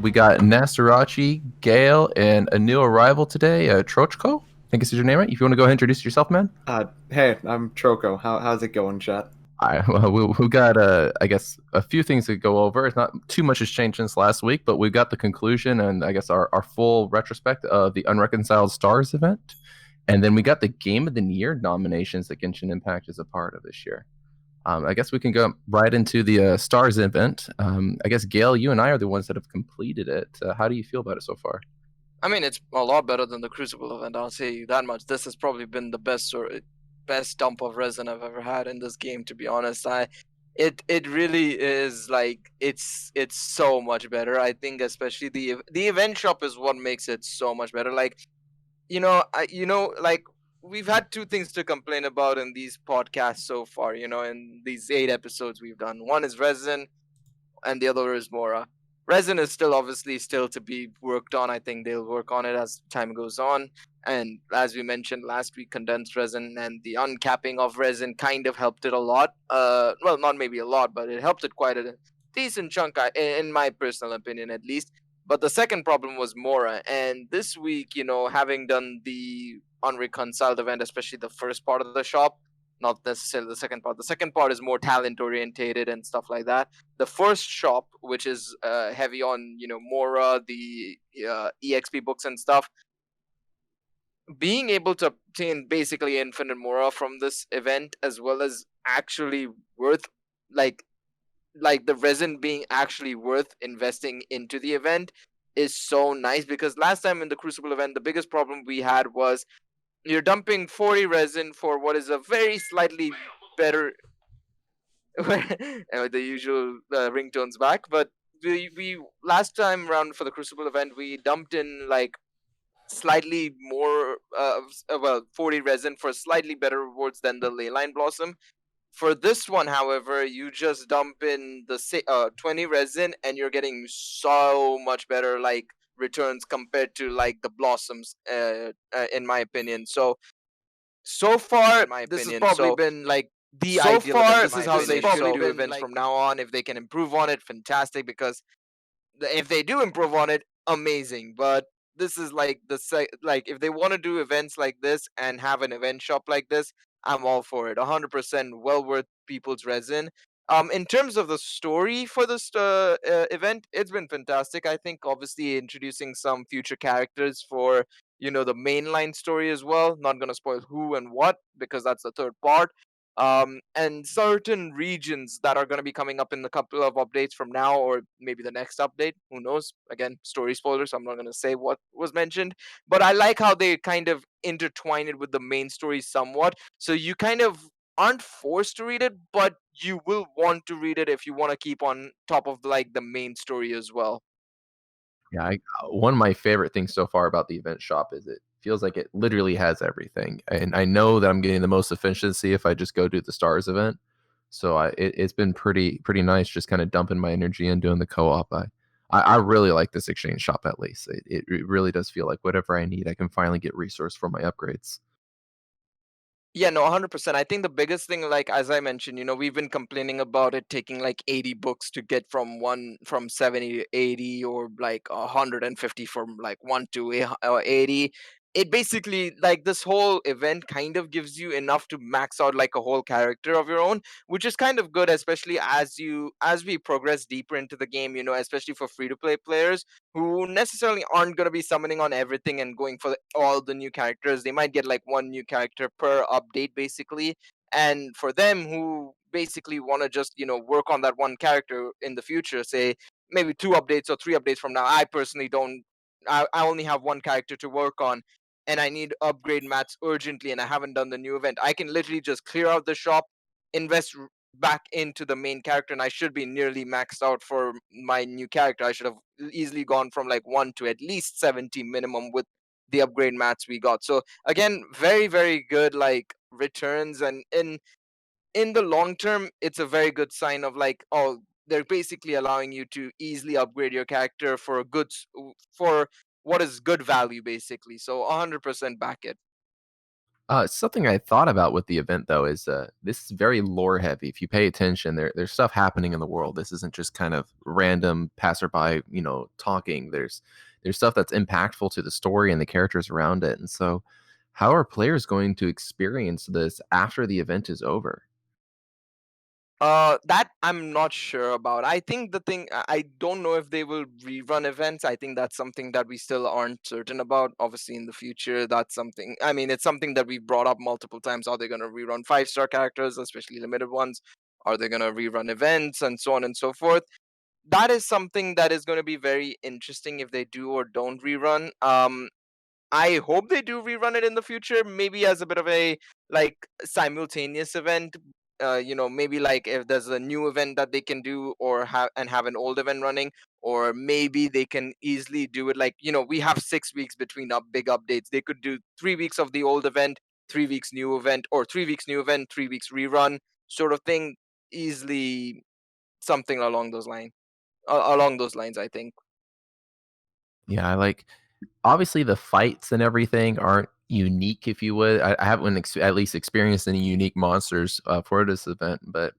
We got Nasarachi, Gale, and a new arrival today, Trochko. I think is your name, right? If you want to go ahead and introduce yourself, man. Hey, I'm Troko. How's it going, chat? All right. Well, we've got, I guess, a few things to go over. It's not too much has changed since last week, but we've got the conclusion and I guess our full retrospect of the Unreconciled Stars event. And then we got the Game of the Year nominations that Genshin Impact is a part of this year. I guess we can go right into the Stars event. I guess, Gail, you and I are the ones that have completed it. How do you feel about it so far? I mean, it's a lot better than the Crucible event. I'll say you that much. This has probably been the best dump of resin I've ever had in this game. To be honest, it really is like it's so much better. I think especially the event shop is what makes it so much better. Like like we've had two things to complain about in these podcasts so far. In these 8 episodes we've done. One is resin, and the other is Mora. Resin is still obviously still to be worked on. I think they'll work on it as time goes on. And as we mentioned last week, condensed resin and the uncapping of resin kind of helped it a lot. Well, not maybe a lot, but it helped it quite a decent chunk, in my personal opinion, at least. But the second problem was Mora. And this week, having done the unreconciled event, especially the first part of the shop, not necessarily the second part. The second part is more talent orientated and stuff like that. The first shop, which is heavy on Mora, the EXP books and stuff, being able to obtain basically infinite Mora from this event, as well as actually worth like the resin being actually worth investing into the event, is so nice. Because last time in the Crucible event, the biggest problem we had was you're dumping 40 resin for what is a very slightly better the usual ringtones back. But we last time round for the Crucible event, we dumped in like slightly more 40 resin for slightly better rewards than the Leyline Blossom. For this one, however, you just dump in the 20 resin and you're getting so much better like returns compared to like the blossoms, in my opinion. So far, this has probably been like the so ideal event. far, This is how they should do events from now on. If they can improve on it, fantastic. Because if they do improve on it, amazing. But this is like like if they want to do events like this and have an event shop like this, I'm all for it. 100% well worth people's resin. In terms of the story for this event, it's been fantastic. I think obviously introducing some future characters for the mainline story as well. Not gonna spoil who and what because that's the third part. And certain regions that are going to be coming up in a couple of updates from now, or maybe the next update. Who knows? Again, story spoilers. So I'm not going to say what was mentioned, but I like how they kind of intertwine it with the main story somewhat. So you kind of aren't forced to read it, but you will want to read it if you want to keep on top of like the main story as well. Yeah, one of my favorite things so far about the event shop is it feels like it literally has everything, and I know that I'm getting the most efficiency if I just go do the Stars event. So it's been pretty nice just kind of dumping my energy and doing the co-op. I really like this exchange shop at least. It really does feel like whatever I need, I can finally get resource for my upgrades. Yeah, no, 100%. I think the biggest thing, like as I mentioned, we've been complaining about it taking like 80 books to get from 70 to 80, or like 150 from like 1 to 80. It basically, like, this whole event kind of gives you enough to max out like a whole character of your own, which is kind of good, especially as we progress deeper into the game, especially for free to play players who necessarily aren't going to be summoning on everything and going for all the new characters. They might get like one new character per update, basically. And for them who basically want to just, work on that one character in the future, say maybe 2 updates or 3 updates from now, I personally don't. I only have one character to work on, and I need upgrade mats urgently, and I haven't done the new event. I can literally just clear out the shop, invest back into the main character, and I should be nearly maxed out for my new character. I should have easily gone from like 1 to at least 70 minimum with the upgrade mats we got. So again, very very good like returns, and in the long term, it's a very good sign of like, oh, they're basically allowing you to easily upgrade your character for for what is good value basically. So 100% back it. Something I thought about with the event though is this is very lore heavy. If you pay attention, there's stuff happening in the world. This isn't just kind of random passerby, talking. There's stuff that's impactful to the story and the characters around it. And so, how are players going to experience this after the event is over? That I'm not sure about. I think the thing I don't know if they will rerun events. I think that's something that we still aren't certain about. Obviously, in the future, that's something. I mean, it's something that we brought up multiple times. Are they going to rerun 5-star characters, especially limited ones? Are they going to rerun events and so on and so forth? That is something that is going to be very interesting if they do or don't rerun. I hope they do rerun it in the future, maybe as a bit of a like simultaneous event. Maybe like if there's a new event that they can do or have an old event running, or maybe they can easily do it like we have 6 weeks between big updates. They could do 3 weeks of the old event, 3 weeks new event, or 3 weeks new event, 3 weeks rerun, sort of thing. Easily something along those lines, I think. Yeah, I like obviously the fights and everything aren't unique, if you would. I haven't at least experienced any unique monsters for this event, but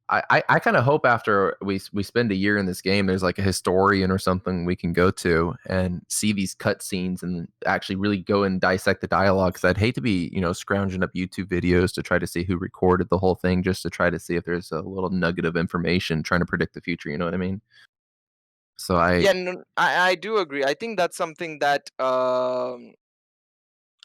I kind of hope after we spend a year in this game, there's like a historian or something we can go to and see these cutscenes and actually really go and dissect the dialogue. Because I'd hate to be scrounging up YouTube videos to try to see who recorded the whole thing, just to try to see if there's a little nugget of information trying to predict the future. You know what I mean? So I Yeah, no, I do agree. I think that's something that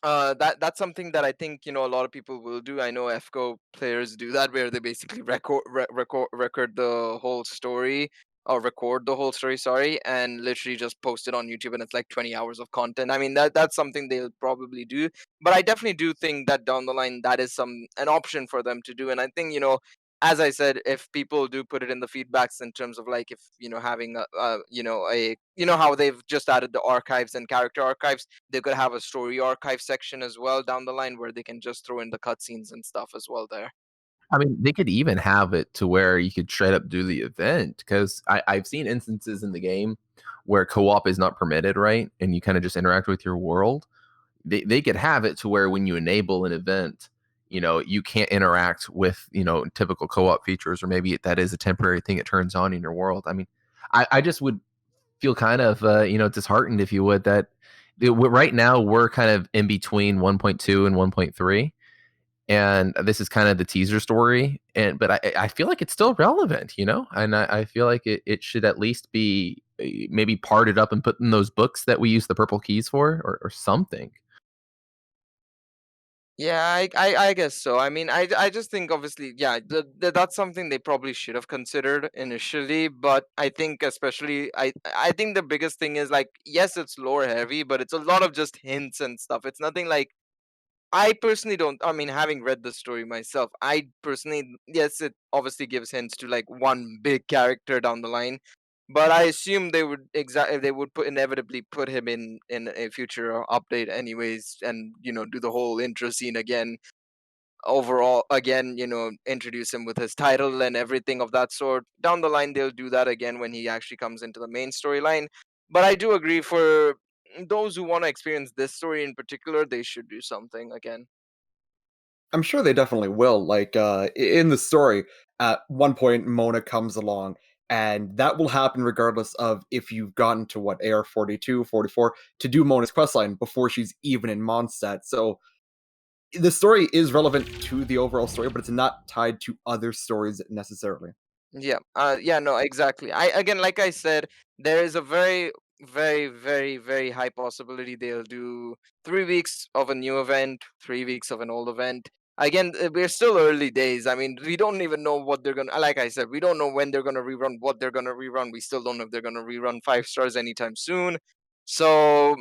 that's something that I think a lot of people will do. I know FCO players do that, where they basically record the whole story, or record the whole story, sorry, and literally just post it on YouTube, and it's like 20 hours of content. I mean, that's something they'll probably do, but I definitely do think that down the line that is an option for them to do. And I think as I said, if people do put it in the feedbacks in terms of like if having a how they've just added the archives and character archives, they could have a story archive section as well down the line where they can just throw in the cutscenes and stuff as well there. I mean, they could even have it to where you could straight up do the event, because I've seen instances in the game where co-op is not permitted, right? And you kind of just interact with your world. They could have it to where when you enable an event, you can't interact with, typical co-op features, or maybe that is a temporary thing it turns on in your world. I mean, I just would feel kind of, disheartened, if you would, that right now we're kind of in between 1.2 and 1.3, and this is kind of the teaser story, but I feel like it's still relevant, and I feel like it should at least be maybe parted up and put in those books that we use the purple keys for, or something. Yeah, I guess so. I mean, I just think obviously, yeah, that's something they probably should have considered initially. But I think especially, I think the biggest thing is like, yes, it's lore heavy, but it's a lot of just hints and stuff. It's nothing like, I personally don't. I mean, having read the story myself, I personally, yes, it obviously gives hints to like one big character down the line, but I assume they would inevitably put him in a future update anyways, and do the whole intro scene again. Overall, again, introduce him with his title and everything of that sort. Down the line, they'll do that again when he actually comes into the main storyline. But I do agree, for those who want to experience this story in particular, they should do something again. I'm sure they definitely will. Like in the story, at one point Mona comes along, and that will happen regardless of if you've gotten to what AR 42, 44 to do Mona's questline before she's even in Mondstadt. So the story is relevant to the overall story, but it's not tied to other stories necessarily. Yeah. Yeah. No. Exactly. Again, like I said, there is a very, very, very, very high possibility they'll do 3 weeks of a new event, 3 weeks of an old event. Again, we're still early days. I mean, we don't even know what they're gonna. Like I said, we don't know when they're gonna rerun, what they're gonna rerun. We still don't know if they're gonna rerun 5 stars anytime soon. So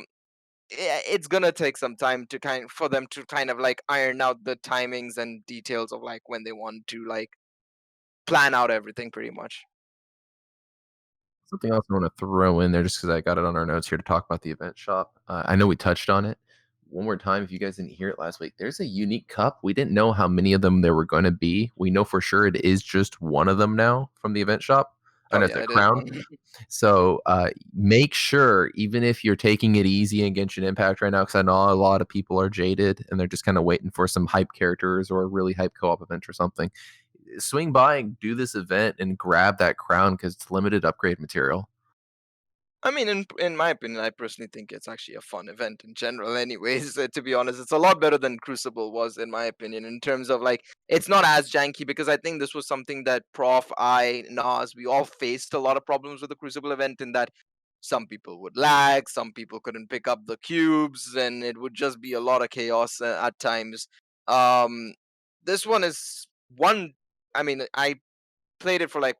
it's gonna take some time to for them to kind of like iron out the timings and details of like when they want to like plan out everything pretty much. Something else I want to throw in there, just because I got it on our notes here to talk about the event shop. I know we touched on it one more time. If you guys didn't hear it last week, there's a unique cup. We didn't know how many of them there were going to be. We know for sure it is just one of them now from the event shop. Oh and it's yeah, a it is crown. fun. So make sure, even if you're taking it easy in Genshin Impact right now, because I know a lot of people are jaded and they're just kind of waiting for some hype characters or a really hype co-op event or something. Swing by and do this event and grab that crown because it's limited upgrade material. I mean, in my opinion, I personally think it's actually a fun event in general. Anyways, to be honest, it's a lot better than Crucible was, in my opinion, in terms of like it's not as janky because I think this was something that Prof, I, Nas, we all faced a lot of problems with the Crucible event in that some people would lag, some people couldn't pick up the cubes, and it would just be a lot of chaos at times. Um, this one is one. I mean, I played it for like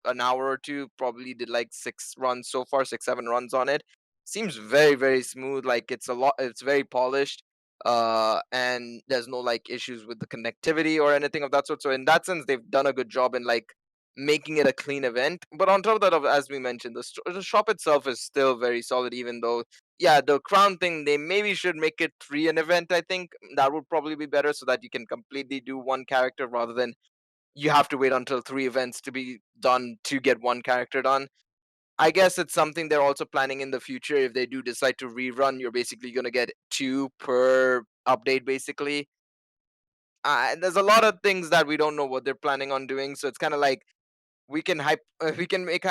an hour or two. Probably did like 6 runs so far, 6 7 runs on it. Seems very smooth. Like it's a lot. It's very polished. And there's no like issues with the connectivity or anything of that sort. So in that sense, they've done a good job in like making it a clean event. But on top of that, as we mentioned, the shop itself is still very solid. Even though, yeah, the crown thing, they maybe should make it 3 an event. I think that would probably be better so that you can completely do one character rather than you have to wait until 3 events to be done to get one character done. I guess it's something they're also planning in the future. If they do decide to rerun, you're basically going to get two per update, basically. There's a lot of things that we don't know what they're planning on doing, so it's kind of like we can make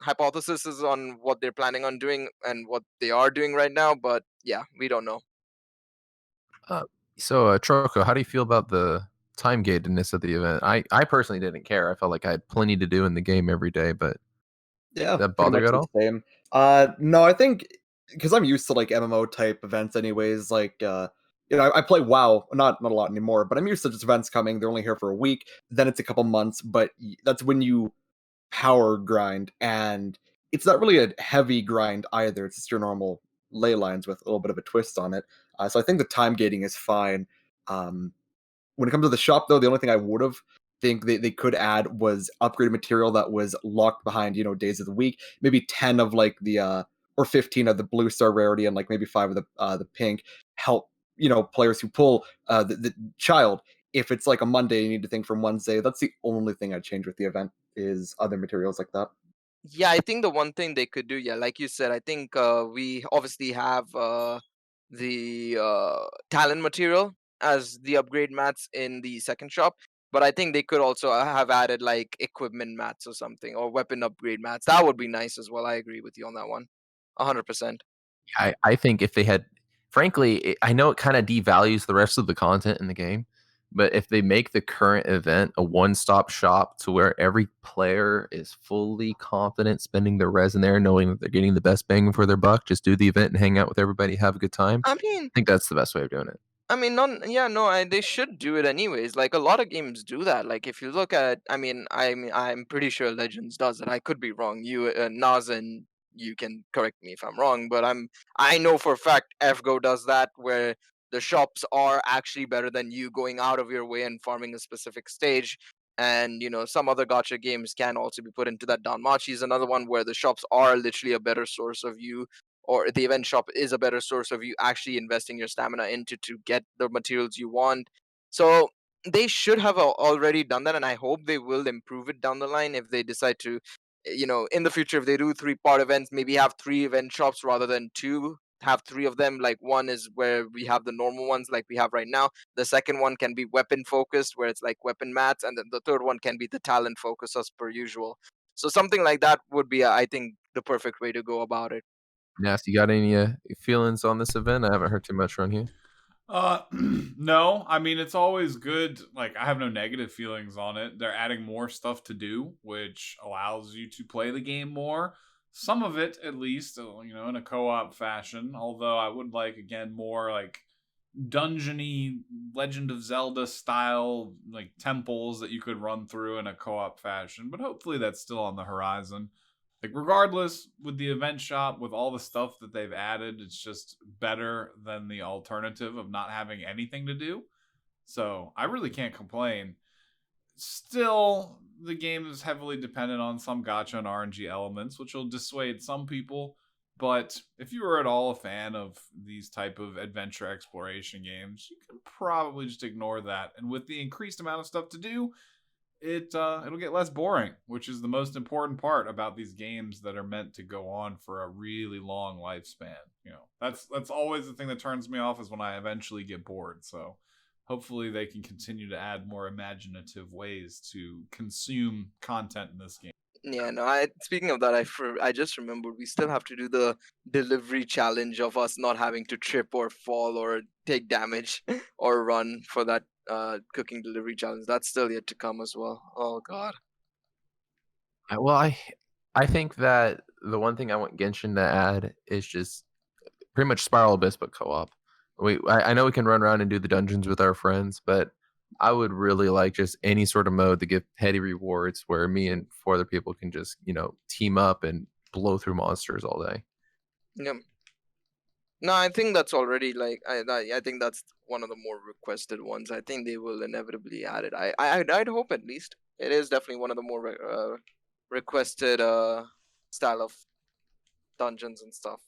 hypotheses on what they're planning on doing and what they are doing right now, but yeah, we don't know. Uh, Troco, how do you feel about the time gatedness of the event? I personally didn't care. I felt like I had plenty to do in the game every day, but Yeah, that pretty bother you much at the all? same. No, I think because I'm used to like MMO type events, anyways. Like, I play WoW, not a lot anymore, but I'm used to just events coming. They're only here for a week, then it's a couple months, but that's when you power grind, and it's not really a heavy grind either. It's just your normal ley lines with a little bit of a twist on it. So I think the time gating is fine. Um, when it comes to the shop, though, the only thing I would have think they could add was upgraded material that was locked behind, days of the week. Maybe 10 of like the or 15 of the blue star rarity and like maybe 5 of the pink help, players who pull the child. If it's like a Monday, you need to think from Wednesday. That's the only thing I'd change with the event is other materials like that. Yeah, I think the one thing they could do, yeah, like you said, I think we obviously have the talent material as the upgrade mats in the second shop, but I think they could also have added like equipment mats or something or weapon upgrade mats. That would be nice as well. I agree with you on that one, 100%. I think if they had, frankly, I know it kind of devalues the rest of the content in the game, but if they make the current event a one-stop shop to where every player is fully confident spending their res in there, knowing that they're getting the best bang for their buck, just do the event and hang out with everybody, have a good time. I mean, I think that's the best way of doing it. non yeah, no, they should do it anyways. Like a lot of games do that. Like if you look at, I'm pretty sure Legends does it. I could be wrong. You, Naz, and you can correct me if I'm wrong, but I know for a fact FGO does that, where the shops are actually better than you going out of your way and farming a specific stage. And some other gotcha games can also be put into that. Danmachi is another one where the shops are literally a better source of you, or the event shop is a better source of you actually investing your stamina into to get the materials you want. So they should have already done that, and I hope they will improve it down the line if they decide to, in the future, if they do 3-part events, maybe have 3 event shops rather than two. Have 3 of them. Like one is where we have the normal ones, like we have right now. The second one can be weapon focused, where it's like weapon mats, and then the third one can be the talent focus as per usual. So something like that would be, I think, the perfect way to go about it. Nasty, you got any feelings on this event? I haven't heard too much from you. No, I mean it's always good. Like I have no negative feelings on it. They're adding more stuff to do, which allows you to play the game more. Some of it, at least, in a co-op fashion. Although I would like again more like dungeony Legend of Zelda style like temples that you could run through in a co-op fashion. But hopefully that's still on the horizon. Like regardless, with the event shop, with all the stuff that they've added, it's just better than the alternative of not having anything to do. So I really can't complain. Still, the game is heavily dependent on some gacha and RNG elements, which will dissuade some people. But if you are at all a fan of these type of adventure exploration games, you can probably just ignore that. And with the increased amount of stuff to do, it'll get less boring, which is the most important part about these games that are meant to go on for a really long lifespan. That's always the thing that turns me off, is when I eventually get bored. So hopefully they can continue to add more imaginative ways to consume content in this game. Yeah, no. Speaking of that, I just remembered we still have to do the delivery challenge of us not having to trip or fall or take damage or run for that cooking delivery challenge. That's still yet to come as well. Oh God. Well, I think that the one thing I want Genshin to add is just pretty much Spiral Abyss, but co-op. I know we can run around and do the dungeons with our friends, but I would really like just any sort of mode to give petty rewards where me and 4 other people can just team up and blow through monsters all day. Yeah. No, I think that's already like I think that's one of the more requested ones. I think they will inevitably add it. I'd hope at least. It is definitely one of the more requested style of dungeons and stuff.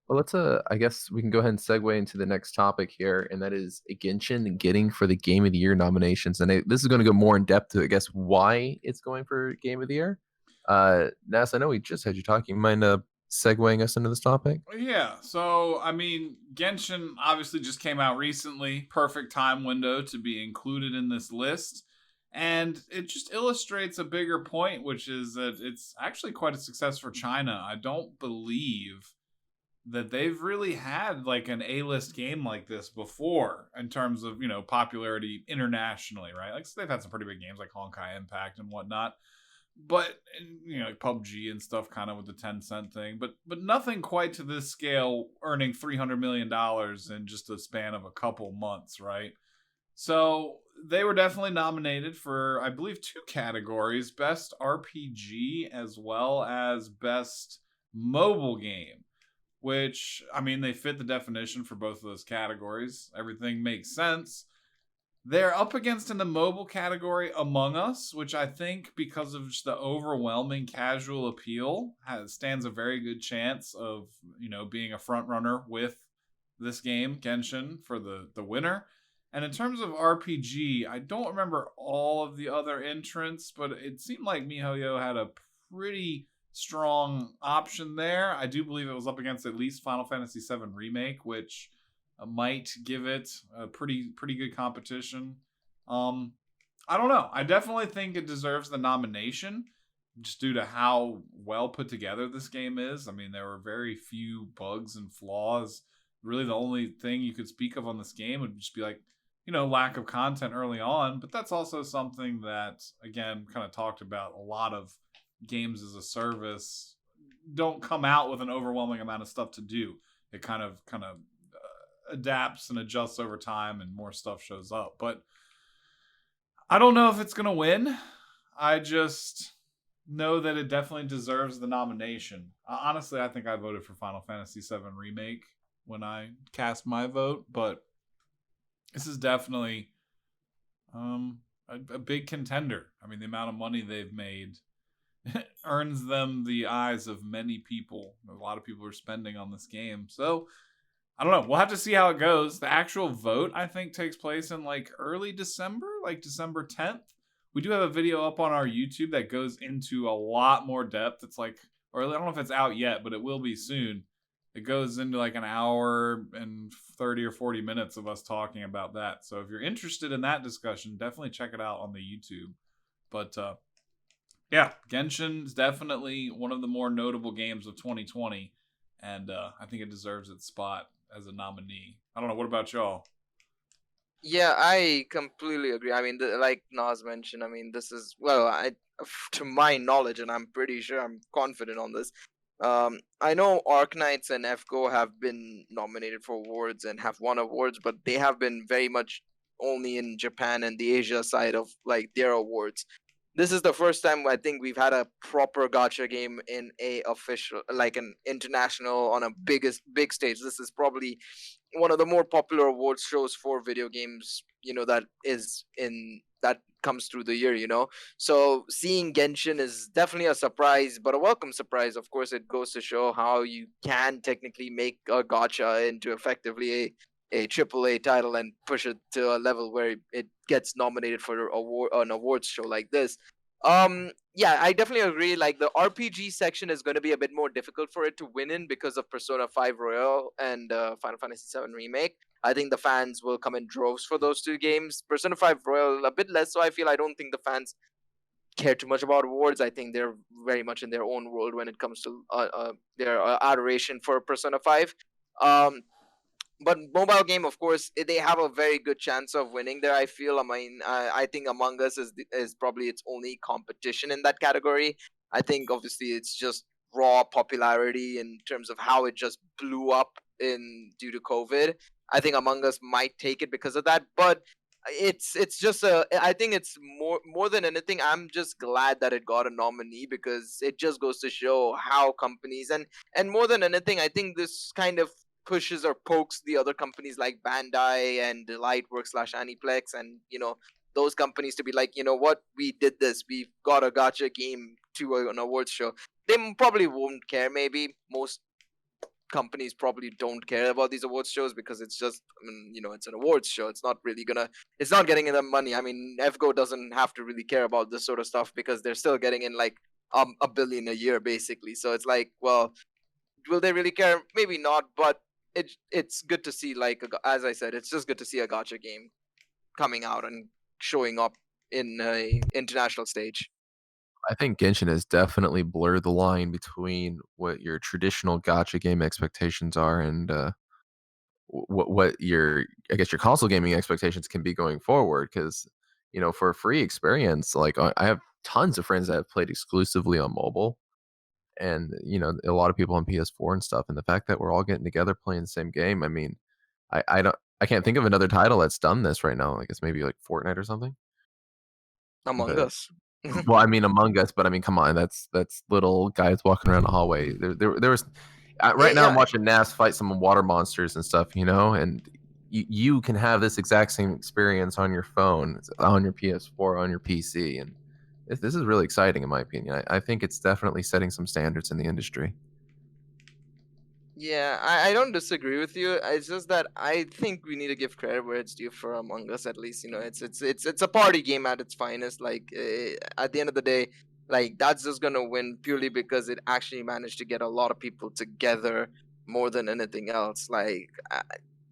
Well, let's I guess we can go ahead and segue into the next topic here, and that is Genshin getting for the Game of the Year nominations. And this is going to go more in depth to, I guess, why it's going for Game of the Year. Nas, I know we just had you talking. You mind segueing us into this topic? Yeah, so I mean, Genshin obviously just came out recently. Perfect time window to be included in this list. And it just illustrates a bigger point, which is that it's actually quite a success for China. I don't believe that they've really had like an A-list game like this before in terms of, popularity internationally, right? Like, so they've had some pretty big games like Honkai Impact and whatnot, but like PUBG and stuff, kind of with the Tencent thing, but nothing quite to this scale, earning $300 million in just a span of a couple months, right? So they were definitely nominated for, I believe, 2 categories: best RPG as well as best mobile game, which, I mean, they fit the definition for both of those categories. Everything makes sense. They're up against, in the mobile category, Among Us, which I think, because of just the overwhelming casual appeal, stands a very good chance of, being a front runner with this game, Genshin, for the winner. And in terms of RPG, I don't remember all of the other entrants, but it seemed like MiHoYo had a pretty strong option there. I do believe it was up against at least Final Fantasy VII Remake, which might give it a pretty good competition. I don't know. I definitely think it deserves the nomination, just due to how well put together this game is. I mean, there were very few bugs and flaws. Really, the only thing you could speak of on this game would just be like, lack of content early on. But that's also something that, again, kind of talked about. A lot of games as a service don't come out with an overwhelming amount of stuff to do. It kind of adapts and adjusts over time, and more stuff shows up. But I don't know if it's gonna win. I just know that it definitely deserves the nomination. Honestly, I think I voted for Final Fantasy VII Remake when I cast my vote, but this is definitely a big contender. I mean, the amount of money they've made earns them the eyes of many people. A lot of people are spending on this game. So, I don't know. We'll have to see how it goes. The actual vote, I think, takes place in like early December, like December 10th. We do have a video up on our YouTube that goes into a lot more depth. It's like, or I don't know if it's out yet, but it will be soon. It goes into like an hour and 30 or 40 minutes of us talking about that. So if you're interested in that discussion, definitely check it out on the YouTube. But yeah, Genshin is definitely one of the more notable games of 2020. And I think it deserves its spot as a nominee. I don't know. What about y'all? Yeah, I completely agree. I mean, like Nas mentioned, I mean, this is, well, to my knowledge, and I'm pretty sure, I'm confident on this. I know Arknights and FGO have been nominated for awards and have won awards, but they have been very much only in Japan and the Asia side of like their awards. This is the first time I think we've had a proper gacha game in a official, like an international, on a big stage. This is probably one of the more popular awards shows for video games, that comes through the year. So seeing Genshin is definitely a surprise, but a welcome surprise. Of course, it goes to show how you can technically make a gacha into effectively a AAA title and push it to a level where it gets nominated for an awards show like this. Yeah, I definitely agree. Like the RPG section is going to be a bit more difficult for it to win in because of Persona 5 Royal and Final Fantasy 7 Remake. I think the fans will come in droves for those two games. Persona 5 Royal a bit less so. I don't think the fans care too much about awards. I think they're very much in their own world when it comes to their adoration for Persona 5. Um, but mobile game, of course, they have a very good chance of winning there. I feel. I mean, I think Among Us is probably its only competition in that category. I think obviously it's just raw popularity in terms of how it just blew up in due to COVID. I think Among Us might take it because of that, but it's just a. I think it's more than anything. I'm just glad that it got a nominee because it just goes to show how companies and more than anything, I think this kind of pushes or pokes the other companies like Bandai and Lightworks slash Aniplex and those companies to be like, you know what, we did this, we got a gacha game to an awards show. They probably won't care. Maybe most companies probably don't care about these awards shows because it's just, I mean, it's an awards show. It's not really it's not getting them money. I mean, FGO doesn't have to really care about this sort of stuff because they're still getting in like a billion a year basically. So it's like, well, will they really care? Maybe not, but it's good to see, like, as I said, it's just good to see a gacha game coming out and showing up in a international stage. I think Genshin has definitely blurred the line between what your traditional gacha game expectations are and what your, I guess, your console gaming expectations can be going forward. Because for a free experience, like I have tons of friends that have played exclusively on mobile, and a lot of people on PS4 and stuff. And the fact that we're all getting together playing the same game, I mean, I can't think of another title that's done this right now. I guess maybe like Fortnite or something. Among But Us. well, I mean, Among Us, but I mean, come on, that's little guys walking around the hallway. There was right now. I'm Yeah, watching Nas fight some water monsters and stuff, and you can have this exact same experience on your phone, on your PS4, on your PC, and this is really exciting in my opinion. I think it's definitely setting some standards in the industry. yeah, I don't disagree with you. It's just that I think we need to give credit where it's due for Among Us. At least, it's a party game at its finest. Like at the end of the day, like that's just gonna win purely because it actually managed to get a lot of people together more than anything else. Like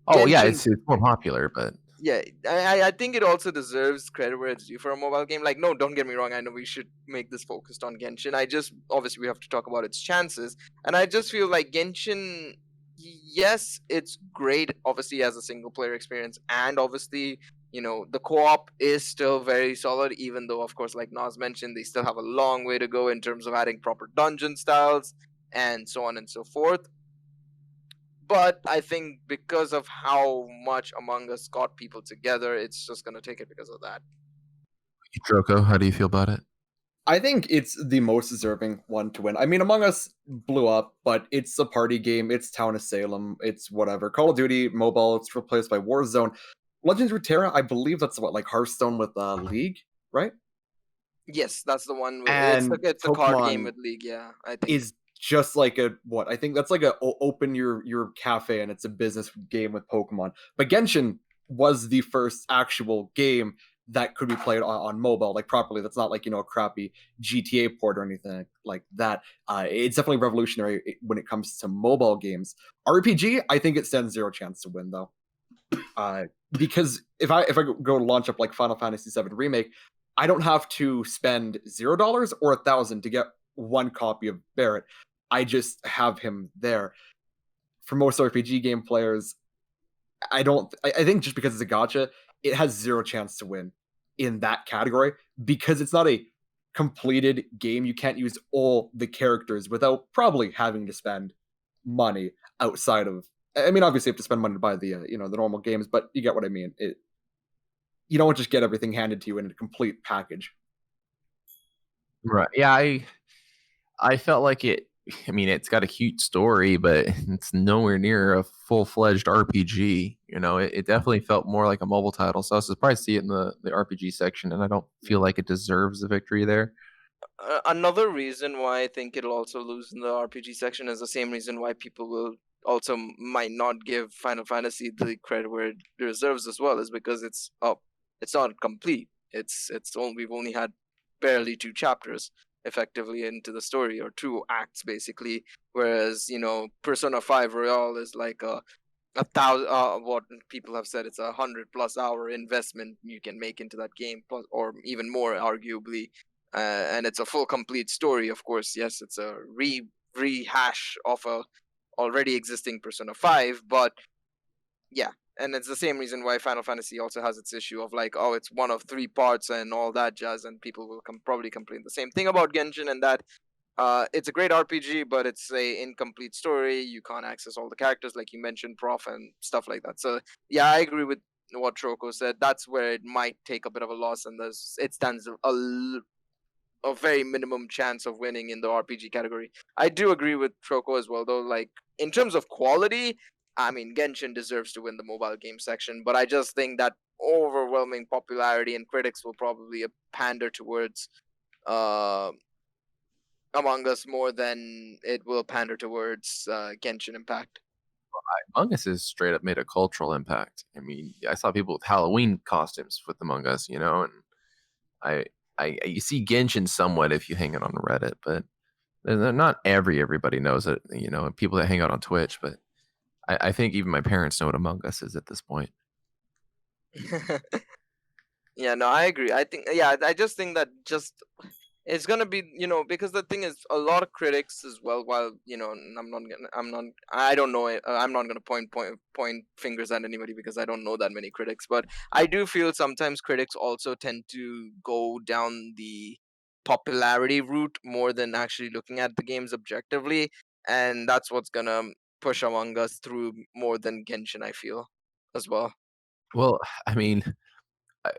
Oh yeah, Genshin, it's more popular, but yeah, I think it also deserves credit where it's due for a mobile game. Like, no, don't get me wrong. I know we should make this focused on Genshin. I just obviously we have to talk about its chances, and I just feel like Genshin. Yes, it's great, obviously as a single player experience, and obviously the co-op is still very solid. Even though, of course, like Nas mentioned, they still have a long way to go in terms of adding proper dungeon styles and so on and so forth. But I think because of how much Among Us got people together, it's just gonna take it because of that. Droko, how do you feel about it? I think it's the most deserving one to win. I mean, Among Us blew up, but it's a party game. It's Town of Salem. It's whatever. Call of Duty Mobile. It's replaced by Warzone. Legends of Runeterra, I believe that's what, like Hearthstone with League, right? Yes, that's the one. And It's a card game Pokemon with League. Yeah, I think. is just like a what? I think that's like a open your cafe and it's a business game with Pokemon. But Genshin was the first actual game that could be played on mobile, like properly. That's not like a crappy GTA port or anything like that. It's definitely revolutionary when it comes to mobile games. RPG, I think it stands zero chance to win though, because if I go launch up like Final Fantasy VII Remake, I don't have to spend $0 or $1,000 to get one copy of Barrett. I just have him there. For most RPG game players, I don't. I think just because it's a gotcha, it has zero chance to win in that category because it's not a completed game. You can't use all the characters without probably having to spend money outside of. I mean, obviously, you have to spend money to buy the the normal games, but you get what I mean. You don't just get everything handed to you in a complete package. Right. Yeah, I felt like it. I mean, it's got a cute story, but it's nowhere near a full-fledged RPG. It definitely felt more like a mobile title. So I was surprised to see it in the RPG section, and I don't feel like it deserves a victory there. Another reason why I think it'll also lose in the RPG section is the same reason why people will also might not give Final Fantasy the credit where it deserves as well is because it's not complete. It's only we've only had barely 2 chapters effectively into the story, or 2 acts basically. Whereas Persona 5 Royal is like a thousand, what people have said, it's 100+ hour investment you can make into that game, plus or even more arguably. And it's a full complete story, of course. Yes, it's a rehash of a already existing Persona 5, but yeah. And it's the same reason why Final Fantasy also has its issue of like, oh, it's one of 3 parts and all that jazz, and people will probably complain the same thing about Genshin, and that it's a great RPG, but it's a incomplete story. You can't access all the characters, like you mentioned, Prof, and stuff like that. So yeah, I agree with what Troko said. That's where it might take a bit of a loss, and it stands a very minimum chance of winning in the RPG category. I do agree with Troko as well, though. Like in terms of quality, I mean, Genshin deserves to win the mobile game section, but I just think that overwhelming popularity and critics will probably pander towards uh Among Us more than it will pander towards Genshin Impact. Among Us has straight up made a cultural impact. I mean, I saw people with Halloween costumes with Among Us, and I, you see Genshin somewhat if you hang out on Reddit, but not everybody knows it. People that hang out on Twitch, but I think even my parents know what Among Us is at this point. Yeah, no, I agree. I think, yeah, I just think that just it's gonna be, because the thing is, a lot of critics as well. While I don't know it. I'm not gonna point fingers at anybody because I don't know that many critics. But I do feel sometimes critics also tend to go down the popularity route more than actually looking at the games objectively, and that's what's gonna push Among Us through more than Genshin, I feel, as well. Well, I mean,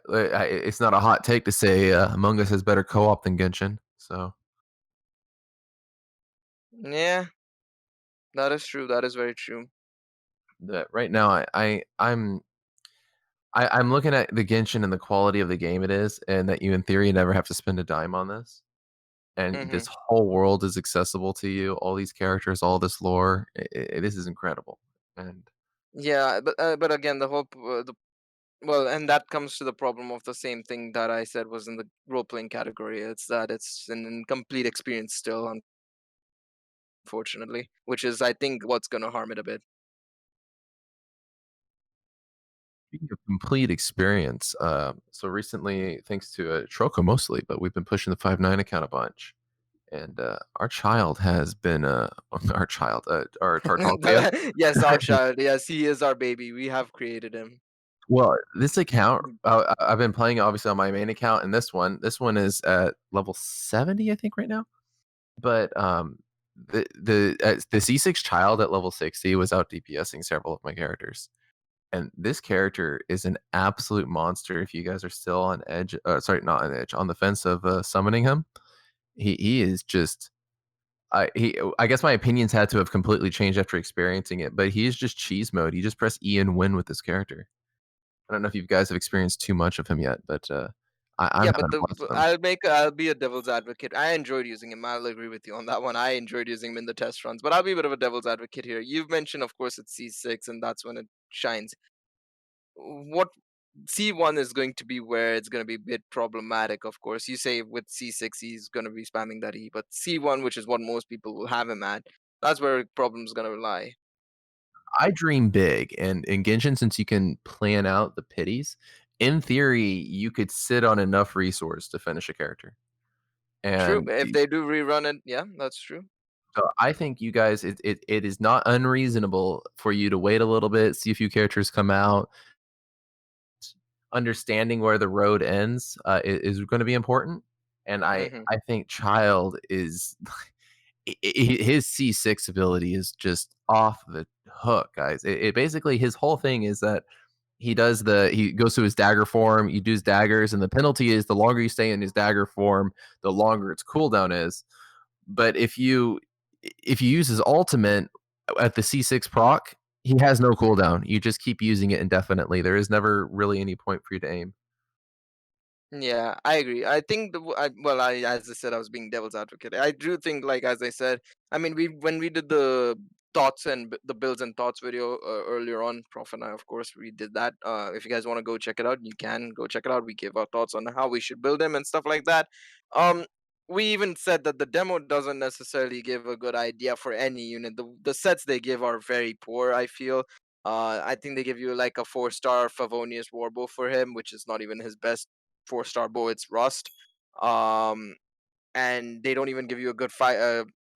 it's not a hot take to say Among Us has better co-op than Genshin. So Yeah, that is true. That is very true. that right now, I'm looking at the Genshin and the quality of the game it is, and that you in theory never have to spend a dime on this. And Hmm. this whole world is accessible to you. All these characters, all this lore. This is incredible. And Yeah, but again, well, and that comes to the problem of the same thing that I said was in the role playing category. It's that it's an incomplete experience still, unfortunately, which is, I think, what's going to harm it a bit. speaking of complete experience, so recently, thanks to Troco mostly, but we've been pushing the 5.9 account a bunch. And our child has been our child, our Tartaglia. Yes, our child. Yes, he is our baby. We have created him. Well, this account, I've been playing obviously on my main account, and this one is at level 70, I think, right now. But the C6 child at level 60 was out DPSing several of my characters, and this character is an absolute monster. If you guys are still on edge, sorry, not on edge, on the fence of summoning him, he is just. I guess my opinions had to have completely changed after experiencing it, but he is just cheese mode. You just press E and win with this character. I don't know if you guys have experienced too much of him yet, but I'm Yeah, having but a blast with him. I'll be a devil's advocate. I enjoyed using him. I'll agree with you on that one. I enjoyed using him in the test runs, but I'll be a bit of a devil's advocate here. You've mentioned, of course, it's C6, and that's when it shines. What C1 is going to be where it's going to be a bit problematic, of course. You say with C6 he's going to be spamming that E, but C1, which is what most people will have him at, that's where problem's going to lie. I dream big, and in Genshin, since you can plan out the pities, in theory, you could sit on enough resource to finish a character. True. And If they do rerun it, yeah, that's true. so I think you guys, it is not unreasonable for you to wait a little bit, see a few characters come out. Understanding where the road ends is going to be important, and Hmm. I think Child is his C6 ability is just off the hook, guys. It basically, his whole thing is that he goes to his dagger form, you do his daggers, and the penalty is the longer you stay in his dagger form, the longer its cooldown is. But if you use his ultimate at the C6 proc, he has no cooldown. You just keep using it indefinitely. There is never really any point for you to aim. Yeah, I agree. I think well, as I said, I was being devil's advocate. I do think, like as I said, I mean, we when we did the thoughts and the builds and thoughts video earlier on. Prof and I, of course, we did that. If you guys want to go check it out, you can go check it out. We gave our thoughts on how we should build them and stuff like that. Um, we even said that the demo doesn't necessarily give a good idea for any unit. The sets they give are very poor, I feel. I think they give you like a 4-star Favonius Warbow for him, which is not even his best 4-star bow. It's Rust. Um, and they don't even give you a good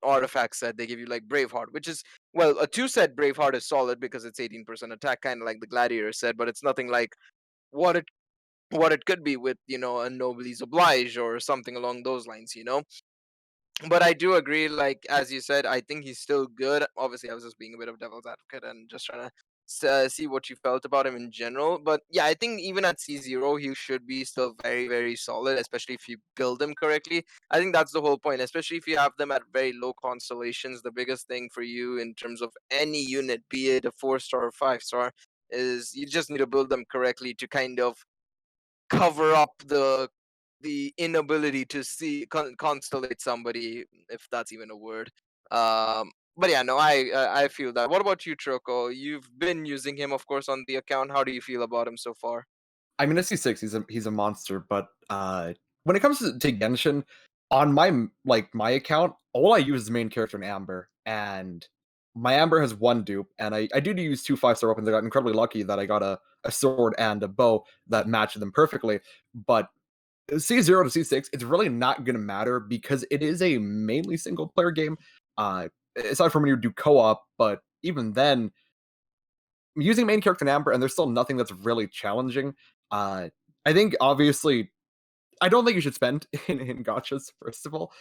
artifact set. They give you like Braveheart, which is, well, a 2-set Braveheart is solid because it's 18% attack, kind of like the Gladiator set, but it's nothing like what it could be with, a Noblesse Oblige or something along those lines. But I do agree, like as you said, I think he's still good. Obviously, I was just being a bit of devil's advocate and just trying to see what you felt about him in general. But yeah, I think even at C0, he should be still very, very solid, especially if you build him correctly. I think that's the whole point, especially if you have them at very low constellations. The biggest thing for you in terms of any unit, be it a 4-star or 5-star, is you just need to build them correctly to kind of cover up the inability to see constellate somebody, if that's even a word. But yeah, no, I feel that. What about you, Troko? You've been using him, of course, on the account. How do you feel about him so far? I mean, at C6, he's a monster, but when it comes to Genshin, on my account, all I use is the main character in Amber, and my Amber has one dupe, and I do use 2 5-star weapons. I got incredibly lucky that I got a sword and a bow that matched them perfectly. But C0 to C6, it's really not gonna matter because it is a mainly single player game. Aside from when you do co-op, but even then, using main character in Amber, and there's still nothing that's really challenging. I think obviously, I don't think you should spend in gotchas first of all,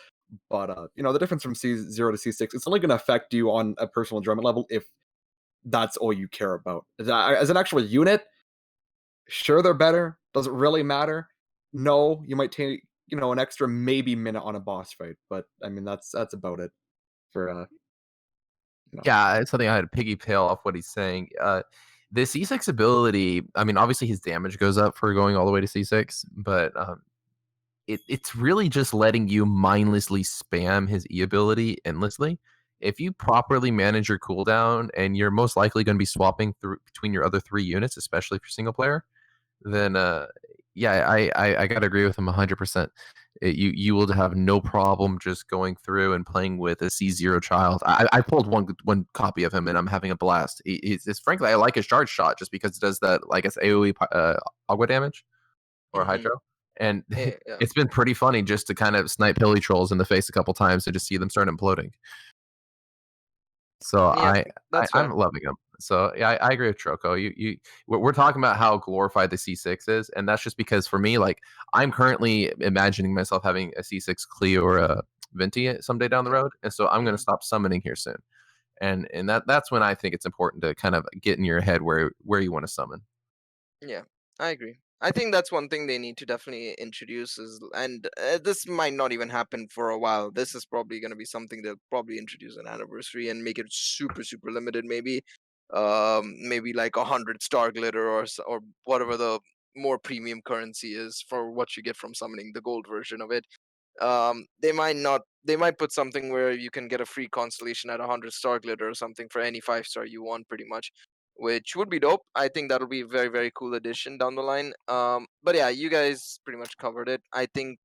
but the difference from C0 to C6, it's only going to affect you on a personal enjoyment level if that's all you care about. As an actual unit, sure they're better. Does it really matter? No, you might take an extra maybe minute on a boss fight, but I mean that's about it for Yeah, it's something I had to piggy tail off what he's saying. The C6 ability, I mean, obviously his damage goes up for going all the way to C6, but it's really just letting you mindlessly spam his E ability endlessly. If you properly manage your cooldown, and you're most likely going to be swapping through between your other 3 units, especially for single player, then yeah, I gotta agree with him 100%. You will have no problem just going through and playing with a C0 child. I pulled one copy of him, and I'm having a blast. It's frankly, I like his charge shot just because it does that, like, it's AoE agua damage or Mm-hmm. hydro, and Yeah. it's been pretty funny just to kind of snipe hilly trolls in the face a couple times and just see them start imploding. So Yeah, that's I'm fair. loving him. So yeah, I agree with Troko. We're talking about how glorified the C6 is, and that's just because for me, like, I'm currently imagining myself having a C6 Clio or a Venti someday down the road, and so I'm going to Mhm. stop summoning here soon. And that's when I think it's important to kind of get in your head where you want to summon. Yeah, I agree. I think that's one thing they need to definitely introduce and this might not even happen for a while. This is probably going to be something they'll probably introduce an anniversary and make it super, super limited. Maybe like 100 star glitter or whatever the more premium currency is for what you get from summoning the gold version of it. They might put something where you can get a free constellation at 100 star glitter or something for any 5-star you want, pretty much, which would be dope. I think that'll be a very, very cool addition down the line. But yeah, you guys pretty much covered it. I think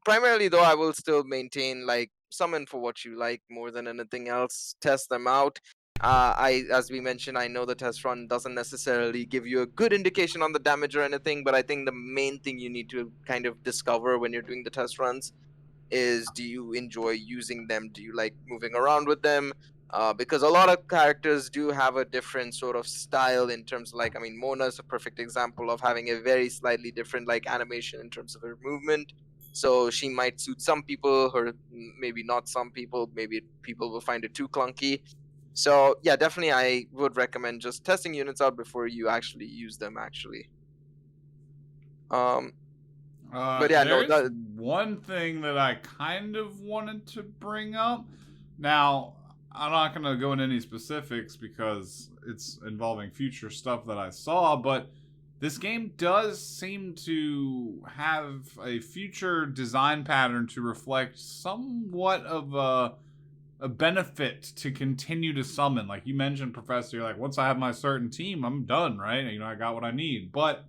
primarily though, I will still maintain, like, summon for what you like more than anything else. Test them out. As we mentioned, I know the test run doesn't necessarily give you a good indication on the damage or anything, but I think the main thing you need to kind of discover when you're doing the test runs is, do you enjoy using them? Do you like moving around with them? Because a lot of characters do have a different sort of style in terms of, like, I mean, Mona is a perfect example of having a very slightly different like animation in terms of her movement. So she might suit some people, maybe not some people. Maybe people will find it too clunky. So yeah, definitely I would recommend just testing units out before you actually use them. Actually, um, but yeah, no, There's one thing that I kind of wanted to bring up. Now, I'm not going to go into any specifics because it's involving future stuff that I saw, but this game does seem to have a future design pattern to reflect somewhat of a a benefit to continue to summon. Like you mentioned, Professor, you're like, once I have my certain team, I'm done, right? You know, I got what I need. But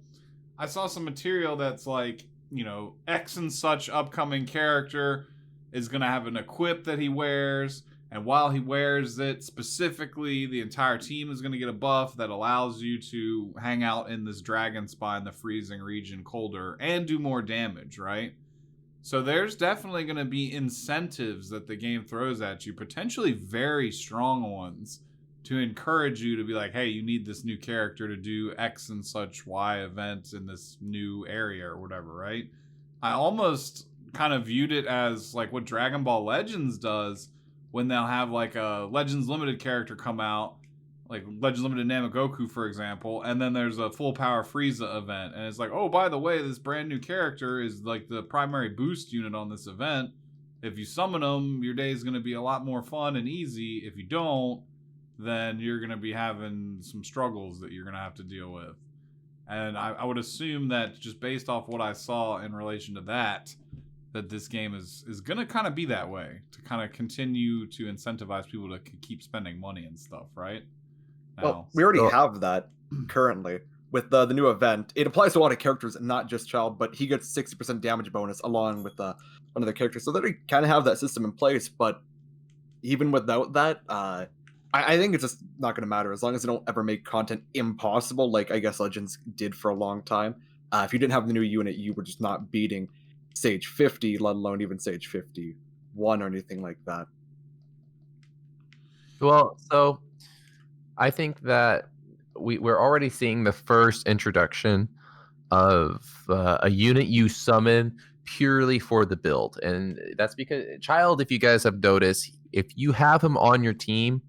I saw some material that's like, you know, X and such upcoming character is going to have an equip that he wears. And while he wears it, specifically, the entire team is going to get a buff that allows you to hang out in this dragon spine, the freezing region, colder, and do more damage, right? So there's definitely going to be incentives that the game throws at you, potentially very strong ones, to encourage you to be like, hey, you need this new character to do X and such Y event in this new area or whatever, right? I almost kind of viewed it as like what Dragon Ball Legends does when they'll have like a Legends Limited character come out, like Legends Limited Namagoku, for example, and then there's a full power Frieza event, and it's like, oh, by the way, this brand new character is like the primary boost unit on this event. If you summon them, your day is going to be a lot more fun and easy. If you don't, then you're going to be having some struggles that you're going to have to deal with. And I would assume that just based off what I saw in relation to that this game is going to kind of be that way, to kind of continue to incentivize people to keep spending money and stuff, right? Well, we already have that currently with the new event. It applies to a lot of characters, not just Child, but he gets 60% damage bonus along with one of the characters. So they kind of have that system in place, but even without that, I think it's just not going to matter as long as they don't ever make content impossible, like I guess Legends did for a long time. If you didn't have the new unit, you were just not beating Stage 50, let alone even Stage 51 or anything like that. Well, so I think that we're already seeing the first introduction of a unit you summon purely for the build. And that's because Child, if you guys have noticed, if you have him on your team,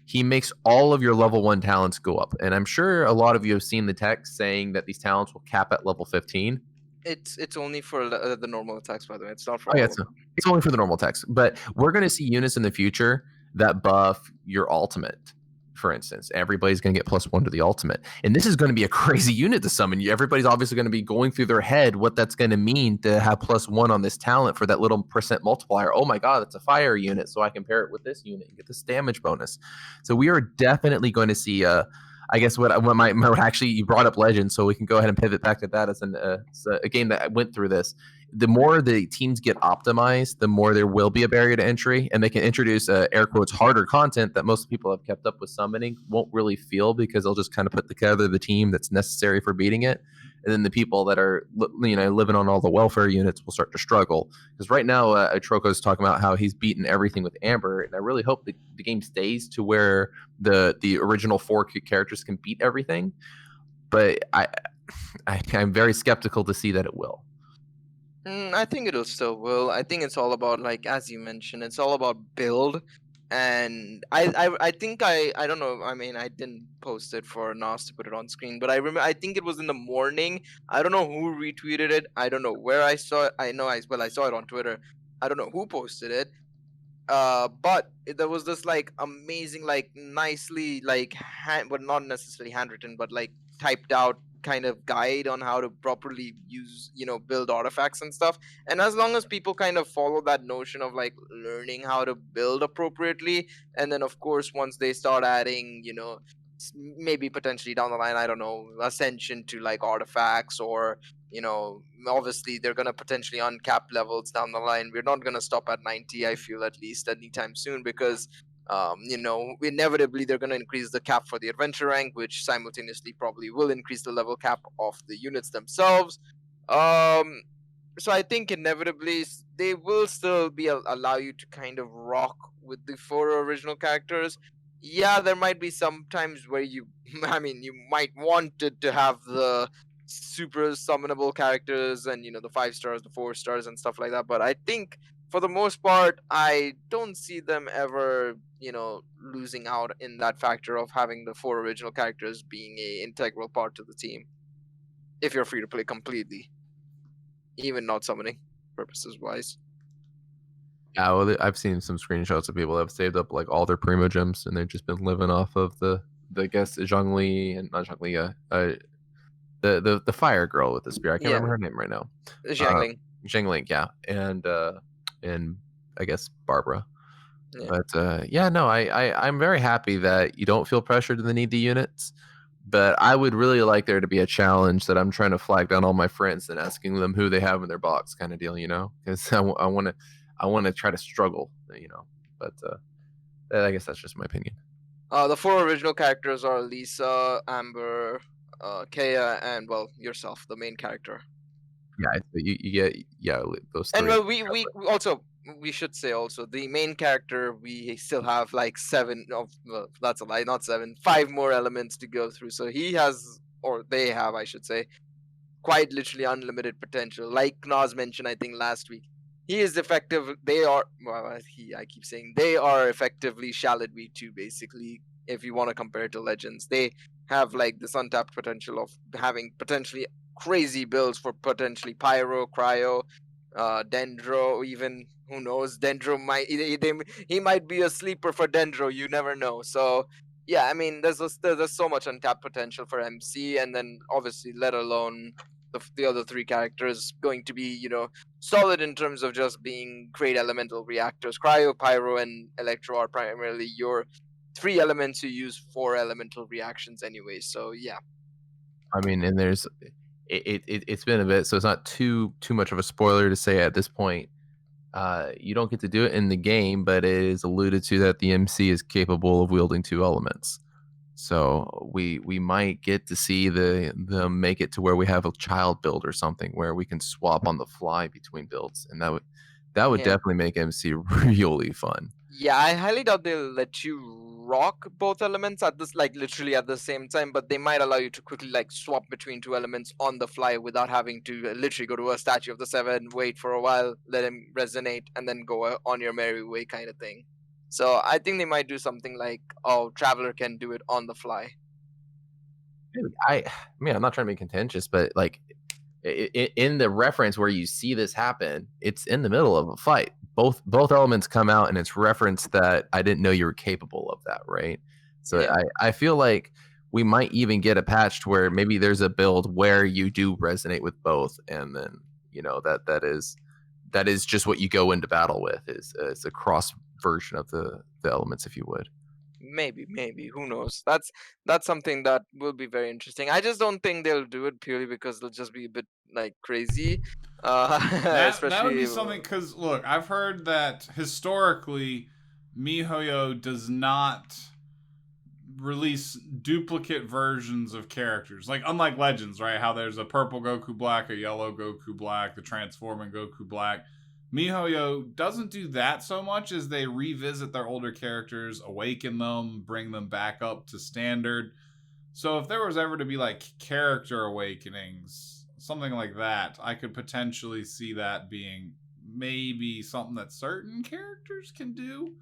he makes all of your level 1 talents go up. And I'm sure a lot of you have seen the text saying that these talents will cap at level 15. It's only for the normal attacks, by the way. It's not for Oh, yeah, all of them. it's only for the normal attacks. But we're going to see units in the future that buff your ultimate. For instance, everybody's going to get +1 to the ultimate. And this is going to be a crazy unit to summon. Everybody's obviously going to be going through their head what that's going to mean to have +1 on this talent for that little percent multiplier. Oh my God, that's a fire unit. So I can pair it with this unit and get this damage bonus. So we are definitely going to see, I guess what actually, you brought up Legends, so we can go ahead and pivot back to that as a game that went through this. The more the teams get optimized, the more there will be a barrier to entry, and they can introduce air quotes harder content that most people have kept up with summoning won't really feel, because they'll just kind of put together the team that's necessary for beating it. And then the people that are living on all the welfare units will start to struggle. Because right now, Troco's talking about how he's beaten everything with Amber, and I really hope the game stays to where the original 4 characters can beat everything. But I'm very skeptical to see that it will. I think it'll still will. I think it's all about, like, as you mentioned, it's all about build. And I think I don't know. I mean, I didn't post it for Nas to put it on screen, but I remember, I think it was in the morning. I don't know who retweeted it. I don't know where I saw it. I saw it on Twitter. I don't know who posted it. But there was this like amazing, like nicely like but not necessarily handwritten, but like typed out kind of guide on how to properly use, build artifacts and stuff. And as long as people kind of follow that notion of like learning how to build appropriately, and then of course once they start adding, maybe potentially down the line, I don't know, ascension to like artifacts, or obviously they're going to potentially uncap levels down the line. We're not going to stop at 90, I feel, at least anytime soon, because inevitably they're going to increase the cap for the adventure rank, which simultaneously probably will increase the level cap of the units themselves. So I think inevitably they will still be allow you to kind of rock with the 4 original characters. Yeah, there might be some times where you might want to have the super summonable characters and the 5 stars, the 4 stars and stuff like that, but I think for the most part I don't see them ever losing out in that factor of having the 4 original characters being a integral part to the team, if you're free to play completely, even not summoning purposes wise. Yeah, well, I've seen some screenshots of people that have saved up like all their primo gems, and they've just been living off of the I guess Zhongli, and not Zhongli, the fire girl with the spear. I can't remember her name right now. Zhangling. Zhangling, yeah, and I guess Barbara. Yeah. But yeah, no, I'm very happy that you don't feel pressured to need the units. But I would really like there to be a challenge that I'm trying to flag down all my friends and asking them who they have in their box, kind of deal, because I want to try to struggle. But I guess that's just my opinion. The four original characters are Lisa, Amber, Kaya, and well, yourself, the main character. Yeah, you get those And three. well, we also we should say also the main character we still have like seven of well, that's a lie, not seven, five more elements to go through. So he has or they have, I should say, quite literally unlimited potential. Like Nas mentioned, I think last week, he is effective. They are well, I keep saying they are effectively Shallot V2 basically. If you want to compare it to Legends, they have like this untapped potential of having potentially crazy builds for potentially Pyro, Cryo, Dendro, even who knows? Dendro might he might be a sleeper for Dendro. You never know. So yeah, I mean, there's so much untapped potential for MC, and then obviously, let alone the other three characters going to be solid in terms of just being great elemental reactors. Cryo, Pyro, and Electro are primarily your three elements who use four elemental reactions anyway. So yeah. I mean, and it's been a bit, so it's not too much of a spoiler to say at this point. You don't get to do it in the game, but it is alluded to that the MC is capable of wielding two elements. So we might get to see the make it to where we have a child build or something where we can swap on the fly between builds, and that would Yeah. definitely make MC really fun. Yeah, I highly doubt they'll let you rock both elements at this like literally at the same time, but they might allow you to quickly like swap between two elements on the fly without having to literally go to a statue of the seven, wait for a while, let him resonate, and then go on your merry way kind of thing. So I think they might do something like, oh, Traveler can do it on the fly. I mean, I'm not trying to be contentious, but like in the reference where you see this happen, it's in the middle of a fight. Both elements come out, and it's referenced that I didn't know you were capable of that, right? So Yeah. I feel like we might even get a patch to where maybe there's a build where you do resonate with both, and then that is just what you go into battle with is a cross version of the elements, if you would. Maybe who knows. That's something that will be very interesting. I just don't think they'll do it purely because they'll just be a bit like crazy, That would especially be something because look, I've heard that historically, MiHoYo does not release duplicate versions of characters. Like unlike Legends, right? How there's a purple Goku Black, a yellow Goku Black, the transforming Goku Black. MiHoYo doesn't do that so much as they revisit their older characters, awaken them, bring them back up to standard. So if there was ever to be like character awakenings, something like that, I could potentially see that being maybe something that certain characters can do.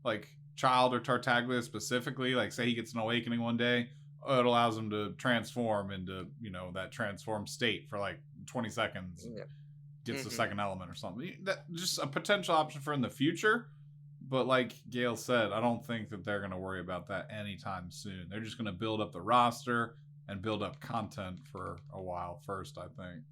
Like Child or Tartaglia specifically, like say he gets an awakening one day, it allows him to transform into, that transformed state for like 20 seconds. yeah. Gets the second element or something. That just a potential option for in the future. But like Gail said, I don't think that they're going to worry about that anytime soon. They're just going to build up the roster and build up content for a while first, I think.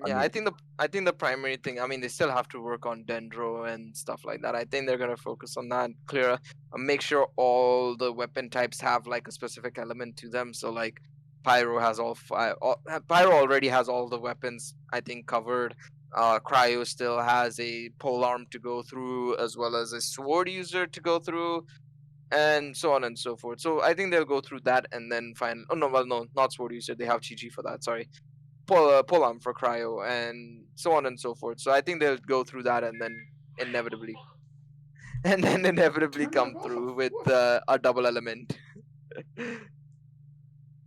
Yeah, I think the primary thing. I mean, they still have to work on Dendro and stuff like that. I think they're gonna focus on that, clear, make sure all the weapon types have like a specific element to them. So like, Pyro has Pyro already has all the weapons I think covered. Cryo still has a pole arm to go through, as well as a sword user to go through, and so on and so forth. So I think they'll go through that and then find. Oh no, well no, not sword user. They have GG for that. Sorry. Pull arm for cryo and so on and so forth. So I think they'll go through that and then inevitably come through with a double element. I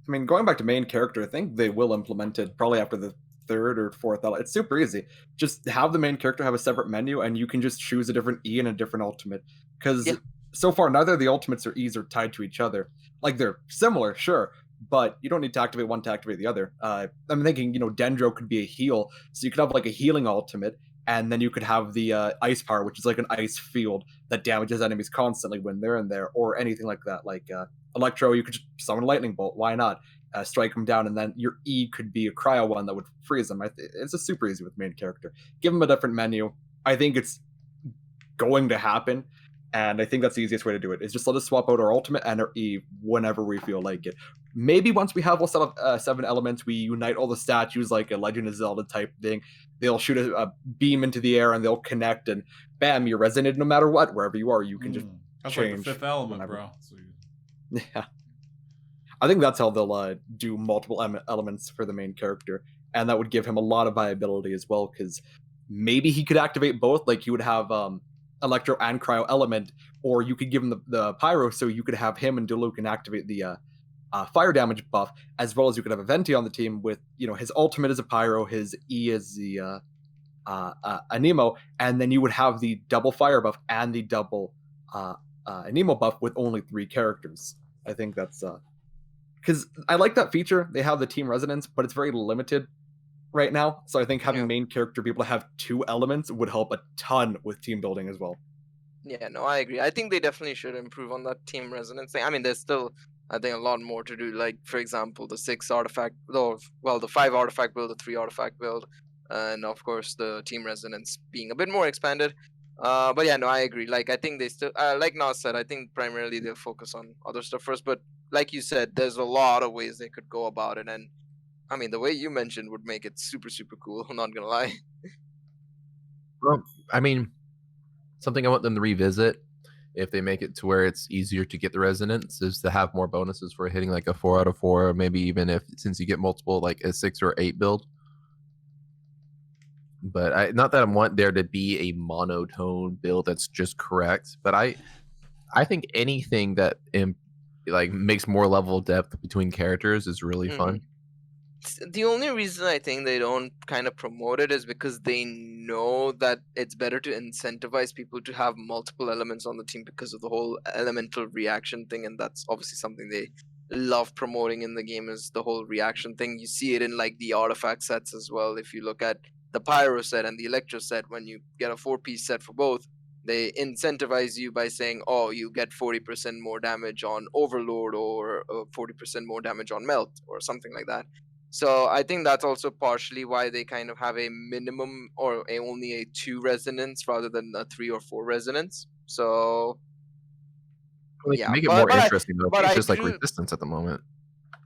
mean, going back to main character, I think they will implement it probably after the third or fourth element. It's super easy. Just have the main character have a separate menu, and you can just choose a different E and a different ultimate. Because Yeah. so far, neither of the ultimates or E's are tied to each other. Like they're similar, sure, but you don't need to activate one to activate the other. I'm thinking, Dendro could be a heal, so you could have like a healing ultimate, and then you could have the ice power, which is like an ice field that damages enemies constantly when they're in there, or anything like that. Like Electro, you could just summon a lightning bolt. Why not? Strike them down, and then your E could be a cryo one that would freeze them. It's a super easy with main character. Give them a different menu. I think it's going to happen. And I think that's the easiest way to do it, is just let us swap out our ultimate and our E whenever we feel like it. Maybe once we have all set of 7 elements, we unite all the statues like a Legend of Zelda type thing. They'll shoot a beam into the air and they'll connect, and bam, you're resonated no matter what. Wherever you are, you can just That's change. like the fifth element, whenever. bro. So Yeah. I think that's how they'll do multiple elements for the main character. And that would give him a lot of viability as well, because maybe he could activate both. Like, he would have Electro and Cryo element, or you could give him the Pyro, so you could have him and Diluc can activate the fire damage buff, as well as you could have a Venti on the team with, his ultimate is a Pyro, his E is the Anemo, and then you would have the double fire buff and the double Anemo buff with only 3 characters. I think that's because I like that feature. They have the team resonance, but it's very limited right now. So I think having main character be able to have 2 elements would help a ton with team building as well. Yeah, no, I agree. I think they definitely should improve on that team resonance thing. I mean, there's still, I think, a lot more to do. Like, for example, the 6 artifact, the 5 artifact build, the 3 artifact build, and of course the team resonance being a bit more expanded. But yeah, no, I agree. Like, I think they still, like Nas said, I think primarily they'll focus on other stuff first. But like you said, there's a lot of ways they could go about it, and I mean, the way you mentioned would make it super, super cool. I'm not gonna lie. Well, I mean, something I want them to revisit, if they make it to where it's easier to get the resonance, is to have more bonuses for hitting like a 4 out of 4, or maybe even since you get multiple, like a 6 or 8 build. But not that I want there to be a monotone build that's just correct, but I think anything that like makes more level depth between characters is really fun. The only reason I think they don't kind of promote it is because they know that it's better to incentivize people to have multiple elements on the team because of the whole elemental reaction thing, and that's obviously something they love promoting in the game, is the whole reaction thing. You see it in like the artifact sets as well. If you look at the Pyro set and the Electro set, when you get a 4-piece set for both, they incentivize you by saying, oh, you get 40% more damage on Overload, or 40% more damage on Melt, or something like that. So I think that's also partially why they kind of have a minimum, or only a 2 resonance rather than a 3 or 4 resonance. So yeah, make it more interesting though. It's just like resistance at the moment.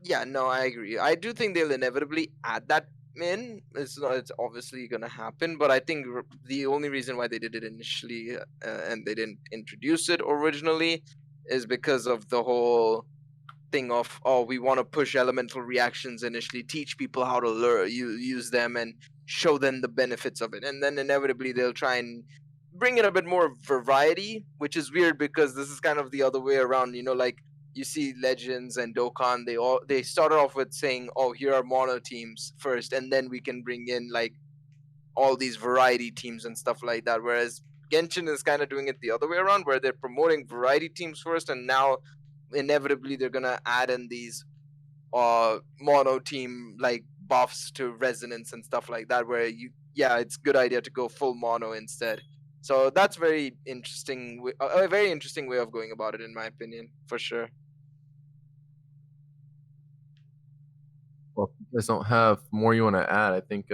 Yeah, no, I agree. I do think they'll inevitably add that in. It's obviously gonna happen, but I think the only reason why they did it initially and they didn't introduce it originally is because of the whole thing of, oh, we want to push elemental reactions initially, teach people how to use them and show them the benefits of it, and then inevitably they'll try and bring it a bit more variety, which is weird because this is kind of the other way around. Like, you see Legends and Dokkan, they started off with saying, oh, here are mono teams first, and then we can bring in like all these variety teams and stuff like that, whereas Genshin is kind of doing it the other way around, where they're promoting variety teams first, and now inevitably they're gonna add in these mono team like buffs to resonance and stuff like that, where it's a good idea to go full mono instead. So that's very interesting, a very interesting way of going about it, in my opinion, for sure. Well, if you guys don't have more you want to add, I think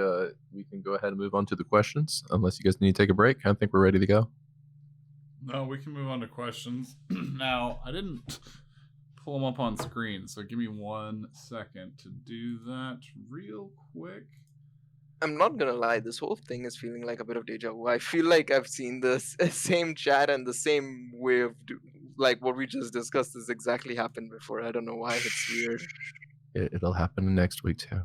we can go ahead and move on to the questions, unless you guys need to take a break. I think we're ready to go. No, we can move on to questions. Now, I didn't pull them up on screen, so give me 1 second to do that real quick. I'm not gonna lie, this whole thing is feeling like a bit of deja vu. I feel like I've seen this same chat and the same way of like what we just discussed has exactly happened before. I don't know why. It's weird. It'll happen next week too.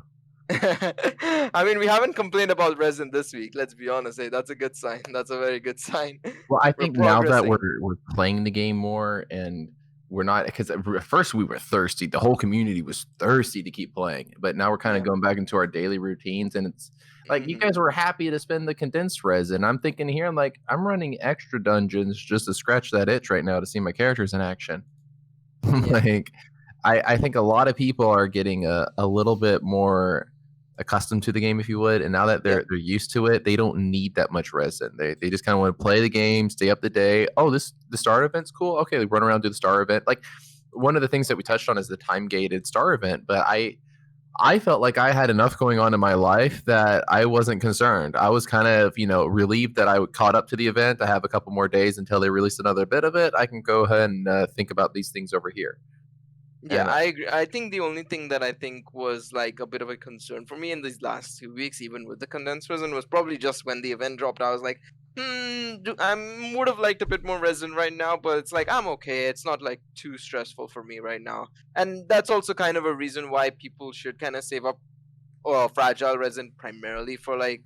I mean, we haven't complained about resin this week. Let's be honest. Hey, that's a good sign. That's a very good sign. Well, I think now that we're playing the game more, and we're not, because at first we were thirsty. The whole community was thirsty to keep playing, but now we're kind of going back into our daily routines, and it's like you guys were happy to spend the condensed resin. I'm thinking here, I'm running extra dungeons just to scratch that itch right now to see my characters in action. Like, I think a lot of people are getting a little bit more accustomed to the game, if you would, and now that they're used to it, they don't need that much resin. They just kind of want to play the game, stay up to date. Oh, the star event's cool. Okay, run around, do the star event. Like, one of the things that we touched on is the time gated star event, but I I felt like I had enough going on in my life that I wasn't concerned. I was kind of, relieved that I caught up to the event. I have a couple more days until they release another bit of it. I can go ahead and think about these things over here. Yeah, And I agree. I think the only thing that I think was like a bit of a concern for me in these last 2 weeks, even with the condensed resin, was probably just when the event dropped. I was like, I would have liked a bit more resin right now, but it's like I'm okay. It's not like too stressful for me right now, and that's also kind of a reason why people should kind of save up fragile resin primarily for like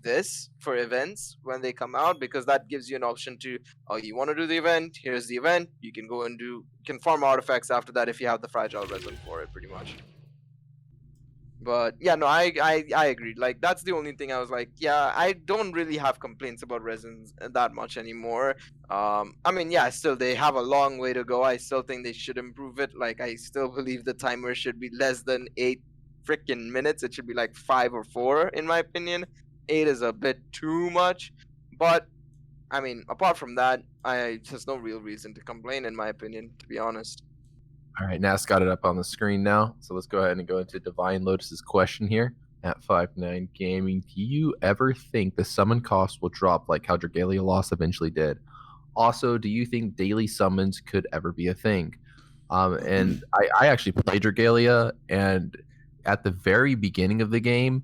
this for events when they come out, because that gives you an option to, oh, you want to do the event, here's the event, you can go and can farm artifacts after that if you have the fragile resin for it, pretty much. But yeah, no, I agreed. Like that's the only thing I was like, yeah, I don't really have complaints about resins that much anymore. I mean, yeah, still they have a long way to go. I still think they should improve it. Like I still believe the timer should be less than 8 freaking minutes. It should be like 5 or 4, in my opinion. 8 is a bit too much, but I mean, apart from that, there's no real reason to complain, in my opinion, to be honest. all right, Nas got it up on the screen now. So let's go ahead and go into Divine Lotus's question here at 59 Gaming. Do you ever think the summon cost will drop like how Dragalia Lost eventually did? Also, do you think daily summons could ever be a thing? And I actually played Dragalia, and at the very beginning of the game,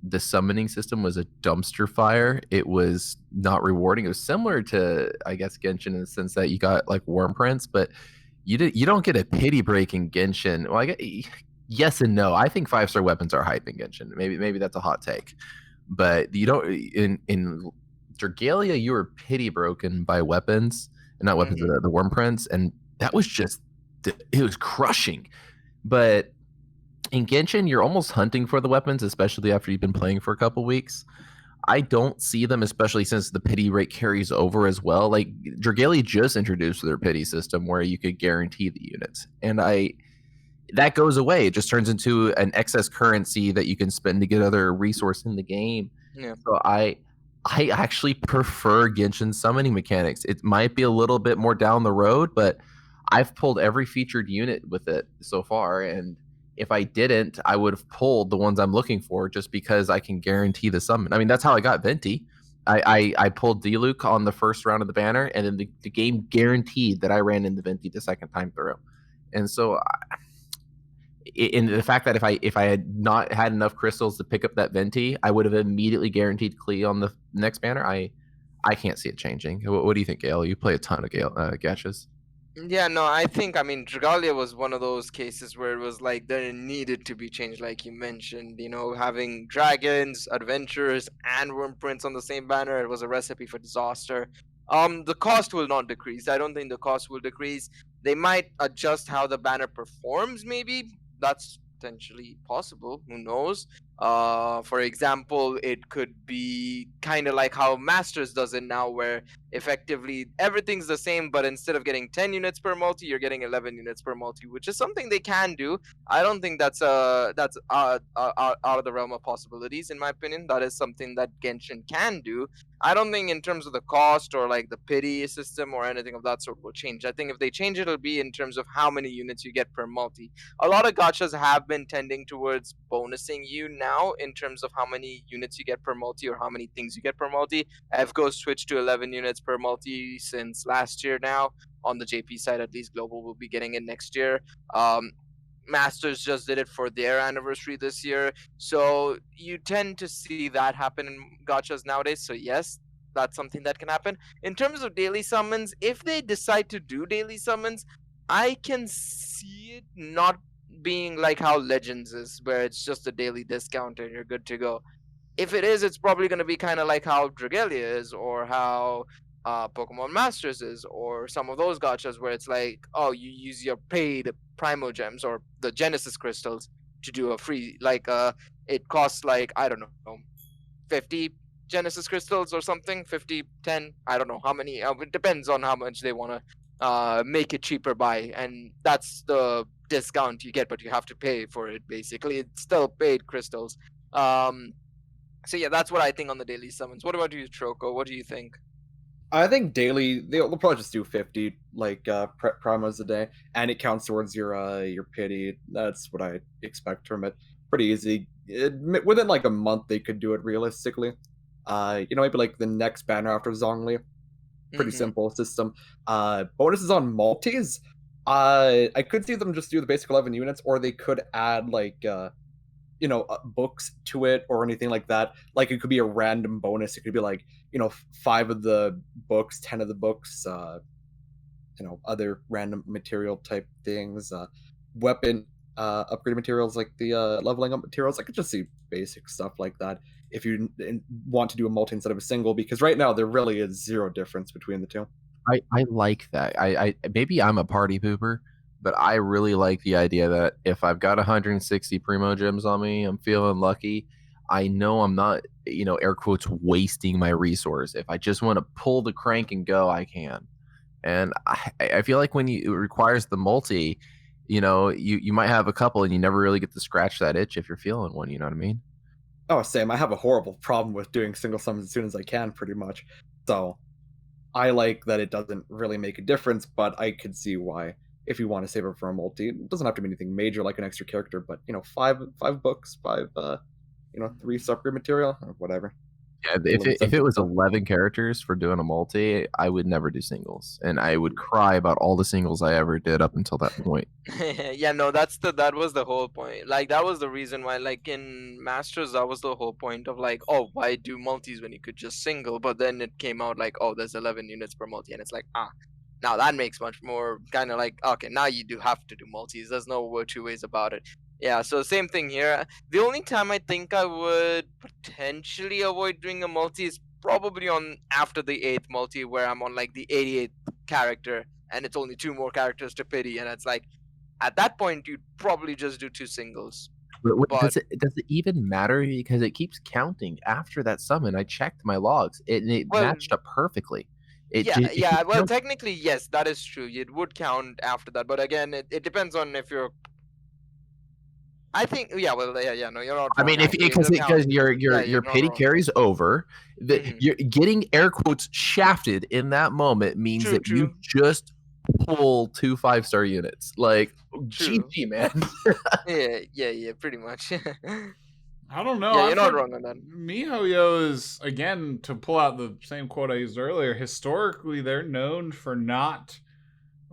the summoning system was a dumpster fire. It was not rewarding. It was similar to, I guess, Genshin in the sense that you got like Worm Prince, but you don't get a pity break in Genshin. Well, yes and no. I think 5-star weapons are hype in Genshin. Maybe that's a hot take, but you don't in Dragalia. You were pity broken by weapons, and not weapons, the Worm Prince, and that was just it was crushing. But in Genshin, you're almost hunting for the weapons, especially after you've been playing for a couple weeks. I don't see them, especially since the pity rate carries over as well. Like Dragalia just introduced their pity system where you could guarantee the units, and that goes away. It just turns into an excess currency that you can spend to get other resource in the game. Yeah. So I actually prefer Genshin summoning mechanics. It might be a little bit more down the road, but I've pulled every featured unit with it so far, and if I didn't, I would have pulled the ones I'm looking for just because I can guarantee the summon. I mean, that's how I got Venti. I pulled Diluc on the first round of the banner, and then the game guaranteed that I ran into Venti the second time through. And so, in the fact that if I had not had enough crystals to pick up that Venti, I would have immediately guaranteed Klee on the next banner. I can't see it changing. What do you think, Gale? You play a ton of Gachas. Yeah, no, I mean, Dragalia was one of those cases where it was like there needed to be change, like you mentioned. Having dragons, adventurers, and worm prints on the same banner, it was a recipe for disaster. The cost will not decrease. I don't think the cost will decrease. They might adjust how the banner performs, maybe. That's potentially possible. Who knows? For example, it could be kind of like how Masters does it now, where effectively everything's the same, but instead of getting 10 units per multi, you're getting 11 units per multi, which is something they can do. I don't think that's out of the realm of possibilities, in my opinion. That is something that Genshin can do. I don't think in terms of the cost or like the pity system or anything of that sort will change. I think if they change, it'll be in terms of how many units you get per multi. A lot of gachas have been tending towards bonusing you now in terms of how many units you get per multi or how many things you get per multi. EVGO switched to 11 units per multi since last year now. On the JP side, at least Global will be getting it next year. Masters just did it for their anniversary this year. So you tend to see that happen in gachas nowadays. So yes, that's something that can happen. In terms of daily summons, if they decide to do daily summons, I can see it not being like how Legends is, where it's just a daily discount and you're good to go. If it is, it's probably going to be kind of like how Dragalia is, or how Pokemon Masters is, or some of those gachas where it's like, oh, you use your paid Primo Gems or the Genesis Crystals to do a free, like, it costs like, I don't know, 50 Genesis Crystals or something, 50, 10, I don't know how many, it depends on how much they want to make it cheaper by, and that's the discount you get, but you have to pay for it, basically. It's still paid crystals. So yeah, that's what I think on the daily summons. What about you, Troko? What do you think? I think daily they'll probably just do 50 like primos a day, and it counts towards your pity. That's what I expect from it. pretty easy. Within like a month, they could do it realistically. Maybe like the next banner after Zhongli. Pretty Mm-hmm. simple system. Bonuses on multis. I could see them just do the basic 11 units, or they could add like books to it or anything like that. Like it could be a random bonus. It could be like 5 of the books, 10 of the books. Other random material type things. Weapon upgrade materials like the leveling up materials. I could just see basic stuff like that if you want to do a multi instead of a single, because right now there really is zero difference between the two. I like that. I maybe I'm a party pooper, but I really like the idea that if I've got 160 primo gems on me, I'm feeling lucky. I know I'm not, air quotes, wasting my resource. If I just want to pull the crank and go, I can. And I feel like when it requires the multi, you might have a couple and you never really get to scratch that itch if you're feeling one. You know what I mean? Oh, same. I have a horrible problem with doing single summons as soon as I can, pretty much. So I like that it doesn't really make a difference, but I could see why if you want to save it for a multi. It doesn't have to be anything major like an extra character, but 5 books, 3 subgrid material, or whatever. Yeah, if it was 11 characters for doing a multi, I would never do singles, and I would cry about all the singles I ever did up until that point. Yeah, no, that was the whole point. Like that was the reason why, like in Masters, that was the whole point of like, oh, why do multis when you could just single? But then it came out like, oh, there's 11 units per multi, and it's like, now that makes much more kind of like, okay, now you do have to do multis. There's no two ways about it. Yeah, so same thing here. The only time I think I would potentially avoid doing a multi is probably on after the 8th multi, where I'm on like the 88th character, and it's only 2 more characters to pity, and it's like, at that point you'd probably just do 2 singles. But does it even matter, because it keeps counting after that summon? I checked my logs. It matched up perfectly. Well, technically, yes, that is true. It would count after that, but again, it depends on if you're. I think, no, you're not wrong. I mean, because your pity carries over, you're getting air quotes shafted in that moment means that you just pull 2 5-star units. Like, GG, man. yeah, pretty much. I don't know. Yeah, you're not wrong on that. MiHoYo is, again, to pull out the same quote I used earlier, historically they're known for not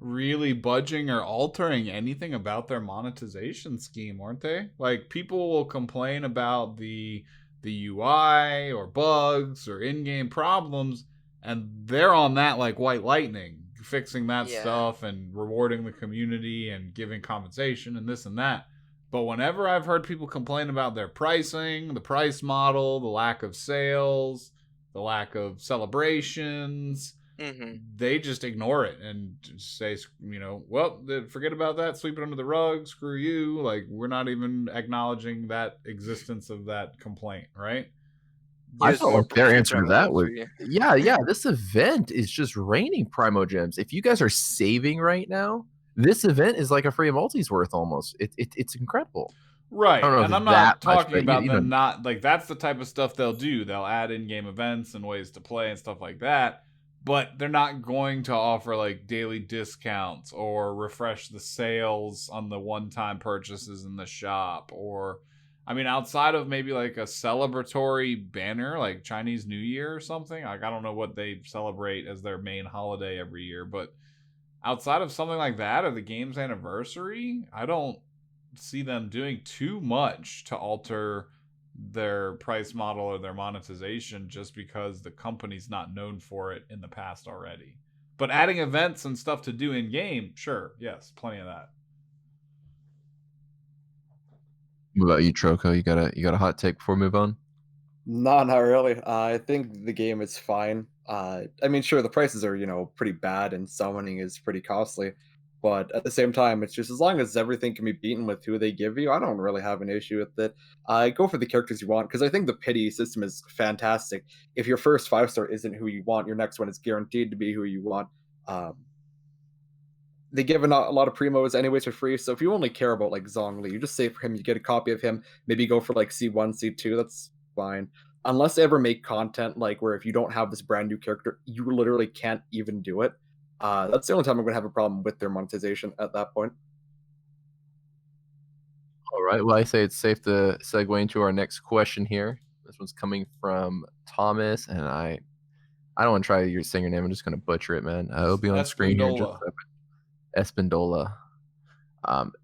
really budging or altering anything about their monetization scheme, aren't they? Like, people will complain about the UI or bugs or in-game problems, and they're on that like white lightning, fixing that stuff and rewarding the community and giving compensation and this and that. But whenever I've heard people complain about their pricing, the price model, the lack of sales, the lack of celebrations, they just ignore it and just say, well, forget about that, sweep it under the rug, screw you. Like, we're not even acknowledging that existence of that complaint, right? I felt like their answer to that was, this event is just raining Primo Gems. If you guys are saving right now, this event is like a free multi's worth almost. It's incredible. Right, and I'm not talking about them not, like, that's the type of stuff they'll do. They'll add in-game events and ways to play and stuff like that, but they're not going to offer, like, daily discounts or refresh the sales on the one-time purchases in the shop, or, I mean, outside of maybe, like, a celebratory banner, like Chinese New Year or something. Like, I don't know what they celebrate as their main holiday every year, but outside of something like that or the game's anniversary, I don't see them doing too much to alter their price model or their monetization just because the company's not known for it in the past already. But adding events and stuff to do in game, sure, yes, plenty of that. What about you, Troko? You got a hot take before we move on? No, not really. I think the game is fine. I mean, sure, the prices are, pretty bad and summoning is pretty costly. But at the same time, it's just as long as everything can be beaten with who they give you, I don't really have an issue with it. Go for the characters you want, because I think the pity system is fantastic. If your first 5-star isn't who you want, your next one is guaranteed to be who you want. They give a lot of primos anyways for free, so if you only care about like Zhongli, you just save for him, you get a copy of him, maybe go for like C1, C2, that's fine. Unless they ever make content like where if you don't have this brand new character, you literally can't even do it. That's the only time I'm going to have a problem with their monetization at that point. All right. Well, I say it's safe to segue into our next question here. This one's coming from Thomas, and I don't want to try your saying your name. I'm just going to butcher it, man. It'll be on screen here in just a second. Espindola.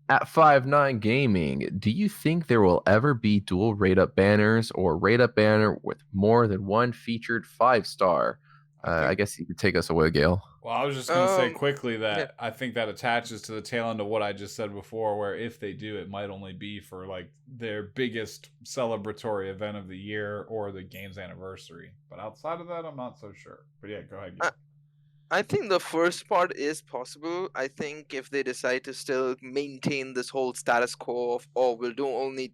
At 5-9 Gaming, do you think there will ever be dual rate up banners or rate up banner with more than one featured 5-star? I guess you could take us away, Gale. Well, I was just going to say quickly that I think that attaches to the tail end of what I just said before, where if they do, it might only be for like their biggest celebratory event of the year or the game's anniversary. But outside of that, I'm not so sure. But yeah, go ahead. I think the first part is possible. I think if they decide to still maintain this whole status quo of, oh, we'll do only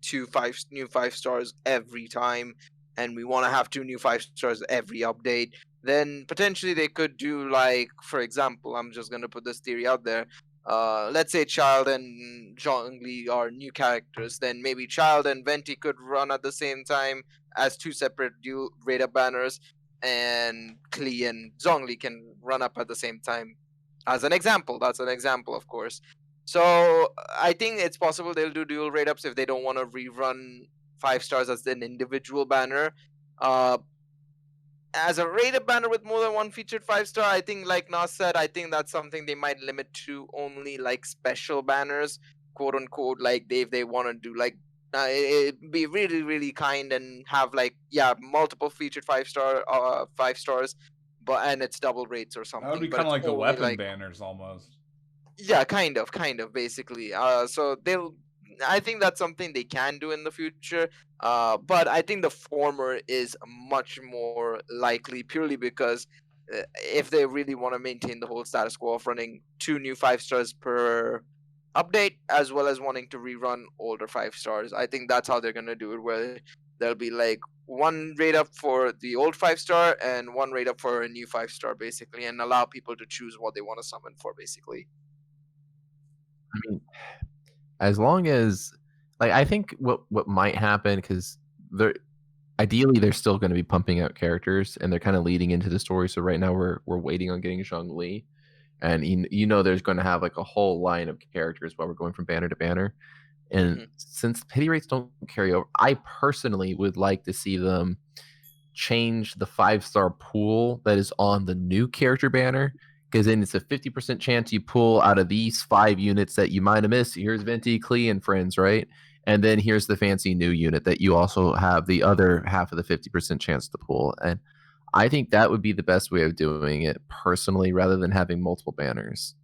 new 5-stars every time, and we want to have 2 new 5-stars every update, then potentially they could do, like, for example, I'm just going to put this theory out there. Let's say Child and Zhongli are new characters, then maybe Child and Venti could run at the same time as 2 separate dual radar banners, and Klee and Zhongli can run up at the same time. As an example, that's an example, of course. So I think it's possible they'll do dual rate ups if they don't want to rerun 5-stars as an individual banner. As a rated banner with more than one featured 5-star, I think, like Nas said, I think that's something they might limit to only like special banners, quote unquote. Like if they want to do like it'd be really, really kind and have like multiple featured 5-stars, and it's double rates or something. That would be kind of like the weapon banners almost. Yeah, kind of, basically. So I think that's something they can do in the future. But I think the former is much more likely, purely because if they really want to maintain the whole status quo of running 2 new 5-stars per update, as well as wanting to rerun older 5-stars, I think that's how they're gonna do it. Where there'll be like 1 rate up for the old 5-star and 1 rate up for a new 5-star, basically, and allow people to choose what they want to summon for, basically. I mean, as long as, like, I think what might happen, because ideally they're still going to be pumping out characters and they're kind of leading into the story. So right now we're waiting on getting Zhongli, and there's going to have like a whole line of characters while we're going from banner to banner. And since pity rates don't carry over, I personally would like to see them change the 5-star pool that is on the new character banner, because then it's a 50% chance you pull out of these 5 units that you might have missed. Here's Venti, Klee, and friends, right? And then here's the fancy new unit that you also have the other half of the 50% chance to pull. And I think that would be the best way of doing it personally, rather than having multiple banners.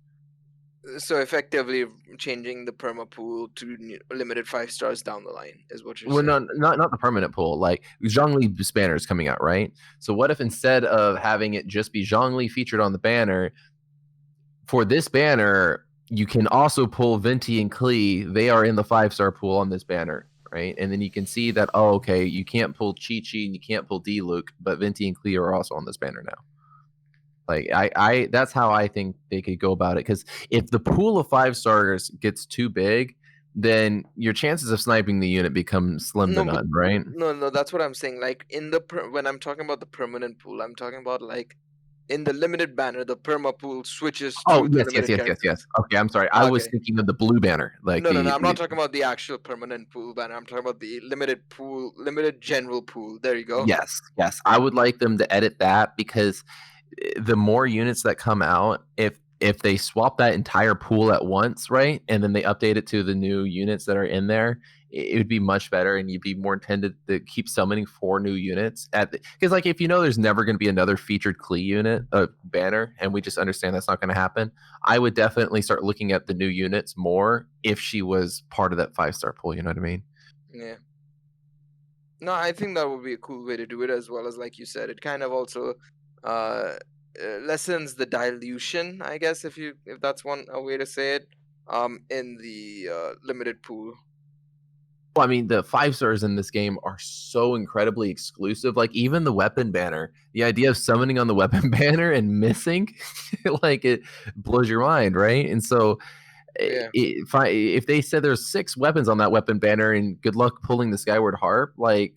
So effectively changing the perma pool to limited 5-stars down the line is what you're saying. Well, not the permanent pool. Like Zhongli banner is coming out, right? So what if instead of having it just be Zhongli featured on the banner, for this banner you can also pull Venti and Klee. They are in the 5-star pool on this banner, right? And then you can see that, oh, okay, you can't pull Chi-Chi and you can't pull D-Luke, but Venti and Klee are also on this banner now. Like I that's how I think they could go about it, because if the pool of 5-stars gets too big, then your chances of sniping the unit become slim to none, right? No, that's what I'm saying. Like when I'm talking about the permanent pool, I'm talking about like in the limited banner, the perma pool switches to the limited yes. Okay, I'm sorry. I was thinking of the blue banner. Like no, I'm not talking about the actual permanent pool banner. I'm talking about the limited general pool. There you go. Yes. I would like them to edit that, because the more units that come out, if they swap that entire pool at once, right, and then they update it to the new units that are in there, it would be much better, and you'd be more intended to keep summoning 4 new units because like if there's never going to be another featured Klee unit banner, and we just understand that's not going to happen, I would definitely start looking at the new units more if she was part of that 5-star pool. You know what I mean? Yeah. No, I think that would be a cool way to do it, as well as, like you said, it kind of also lessens the dilution, I guess, if that's a way to say it, in the limited pool. Well, I mean, the 5-stars in this game are so incredibly exclusive. Like even the weapon banner, the idea of summoning on the weapon banner and missing, like it blows your mind, right? And so if they said there's 6 weapons on that weapon banner and good luck pulling the Skyward Harp, like,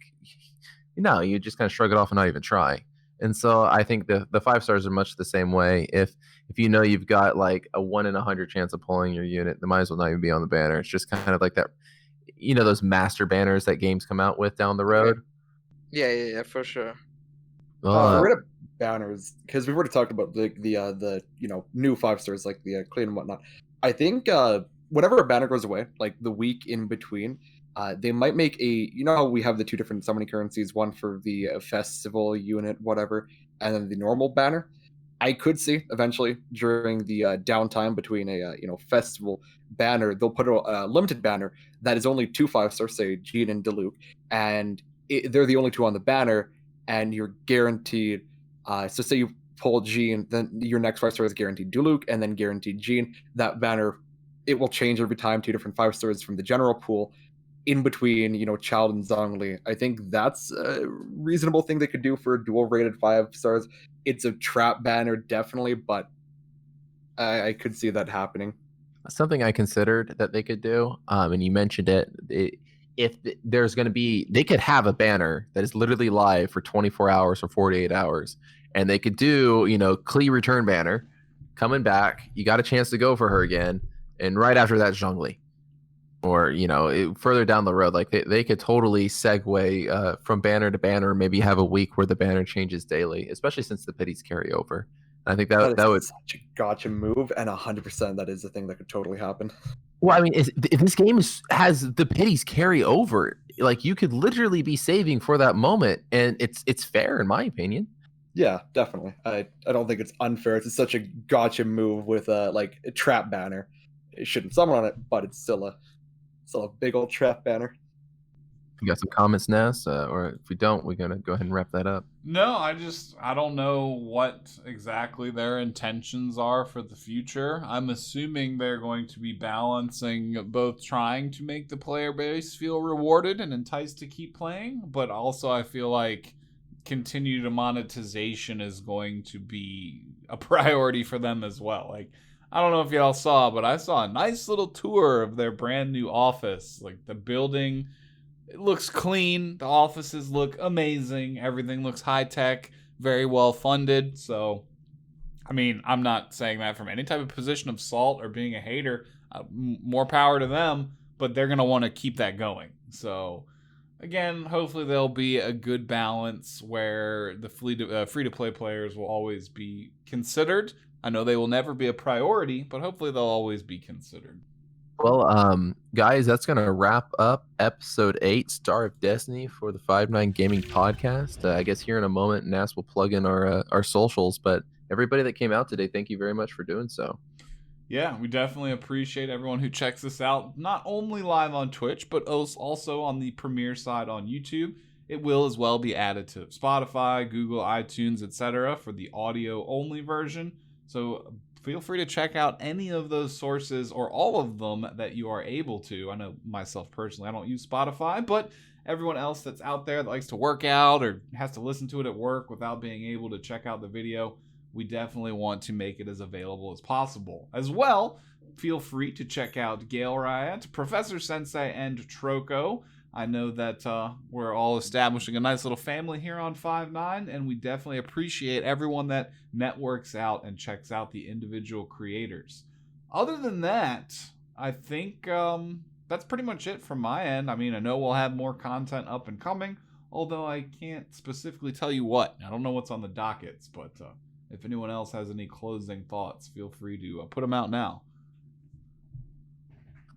you just kind of shrug it off and not even try. And so I think the 5-stars are much the same way. If you've got like a 1 in 100 chance of pulling your unit, they might as well not even be on the banner. It's just kind of like that. those master banners that games come out with down the road. Yeah, for sure. Rated banners, because we've already talked about the new 5 stars like the clean and whatnot. I think whenever a banner goes away, like the week in between, they might make how we have the 2 different summoning currencies, one for the festival unit, whatever, and then the normal banner. I could see eventually during the downtime between a festival banner, they'll put a limited banner that is only 2 5-stars, say Jean and Diluc, and they're the only 2 on the banner, and you're guaranteed. So say you pull Jean, then your next 5-star is guaranteed Diluc, and then guaranteed Jean. That banner, it will change every time, 2 different 5-stars from the general pool. In between, Child and Zhongli, I think that's a reasonable thing they could do for a dual rated 5 stars. It's a trap banner, definitely, but I could see that happening. Something I considered that they could do, and you mentioned it, if there's going to be, they could have a banner that is literally live for 24 hours or 48 hours, and they could do, Klee return banner, coming back, you got a chance to go for her again, and right after that, Zhongli. Or further down the road, like they could totally segue from banner to banner, maybe have a week where the banner changes daily, especially since the pities carry over. I think that would such a gotcha move, and 100% that is the thing that could totally happen. Well, I mean, if this game has the pities carry over, like you could literally be saving for that moment, and it's fair in my opinion. Yeah, definitely. I don't think it's unfair. It's such a gotcha move with a trap banner. It shouldn't summon on it, but it's still a big old trap banner. You got some comments, Ness? Or if we don't, we're going to go ahead and wrap that up. No, I don't know what exactly their intentions are for the future. I'm assuming they're going to be balancing both trying to make the player base feel rewarded and enticed to keep playing, but also I feel like continued monetization is going to be a priority for them as well. Like, I don't know if y'all saw, but I saw a nice little tour of their brand new office. Like the building, it looks clean. The offices look amazing. Everything looks high tech, very well funded. So, I mean, I'm not saying that from any type of position of salt or being a hater. More power to them, but they're going to want to keep that going. So, again, hopefully there'll be a good balance where the free-to-play players will always be considered. I know they will never be a priority, but hopefully they'll always be considered. Well, guys, that's going to wrap up episode 8, Star of Destiny, for the 5-9 Gaming Podcast. I guess here in a moment, Nas will plug in our socials, but everybody that came out today, thank you very much for doing so. Yeah, we definitely appreciate everyone who checks us out, not only live on Twitch, but also on the premiere side on YouTube. It will as well be added to Spotify, Google, iTunes, etc. for the audio-only version. So feel free to check out any of those sources or all of them that you are able to. I know myself personally, I don't use Spotify, but everyone else that's out there that likes to work out or has to listen to it at work without being able to check out the video, we definitely want to make it as available as possible. As well, feel free to check out Gale Riot, Professor Sensei, and Troko. I know that we're all establishing a nice little family here on 5-9, and we definitely appreciate everyone that networks out and checks out the individual creators. Other than that, I think that's pretty much it from my end. I mean, I know we'll have more content up and coming, although I can't specifically tell you what. I don't know what's on the dockets, but if anyone else has any closing thoughts, feel free to put them out now.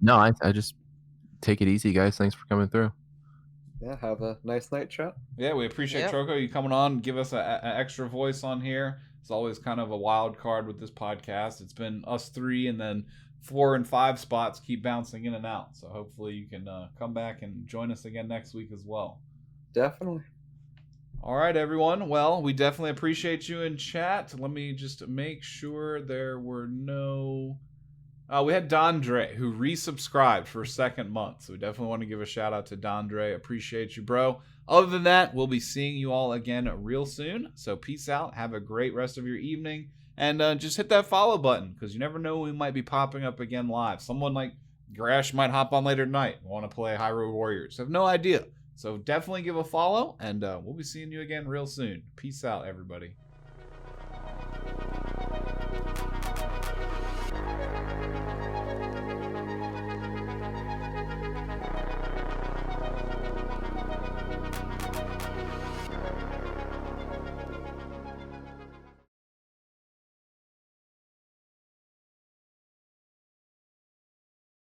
No, I just take it easy, guys. Thanks for coming through. Yeah, have a nice night, chat. Yeah, we appreciate Troko you coming on, give us an extra voice on here. It's always kind of a wild card with this podcast. It's been us 3, and then 4 and 5 spots keep bouncing in and out. So hopefully you can come back and join us again next week as well. Definitely. All right, everyone. Well, we definitely appreciate you in chat. Let me just make sure there were no... we had Dondre, who resubscribed for a second month. So we definitely want to give a shout out to Dondre. Appreciate you, bro. Other than that, we'll be seeing you all again real soon. So peace out. Have a great rest of your evening. And just hit that follow button, because you never know when we might be popping up again live. Someone like Grash might hop on later tonight and want to play Hyrule Warriors. I have no idea. So definitely give a follow, and we'll be seeing you again real soon. Peace out, everybody.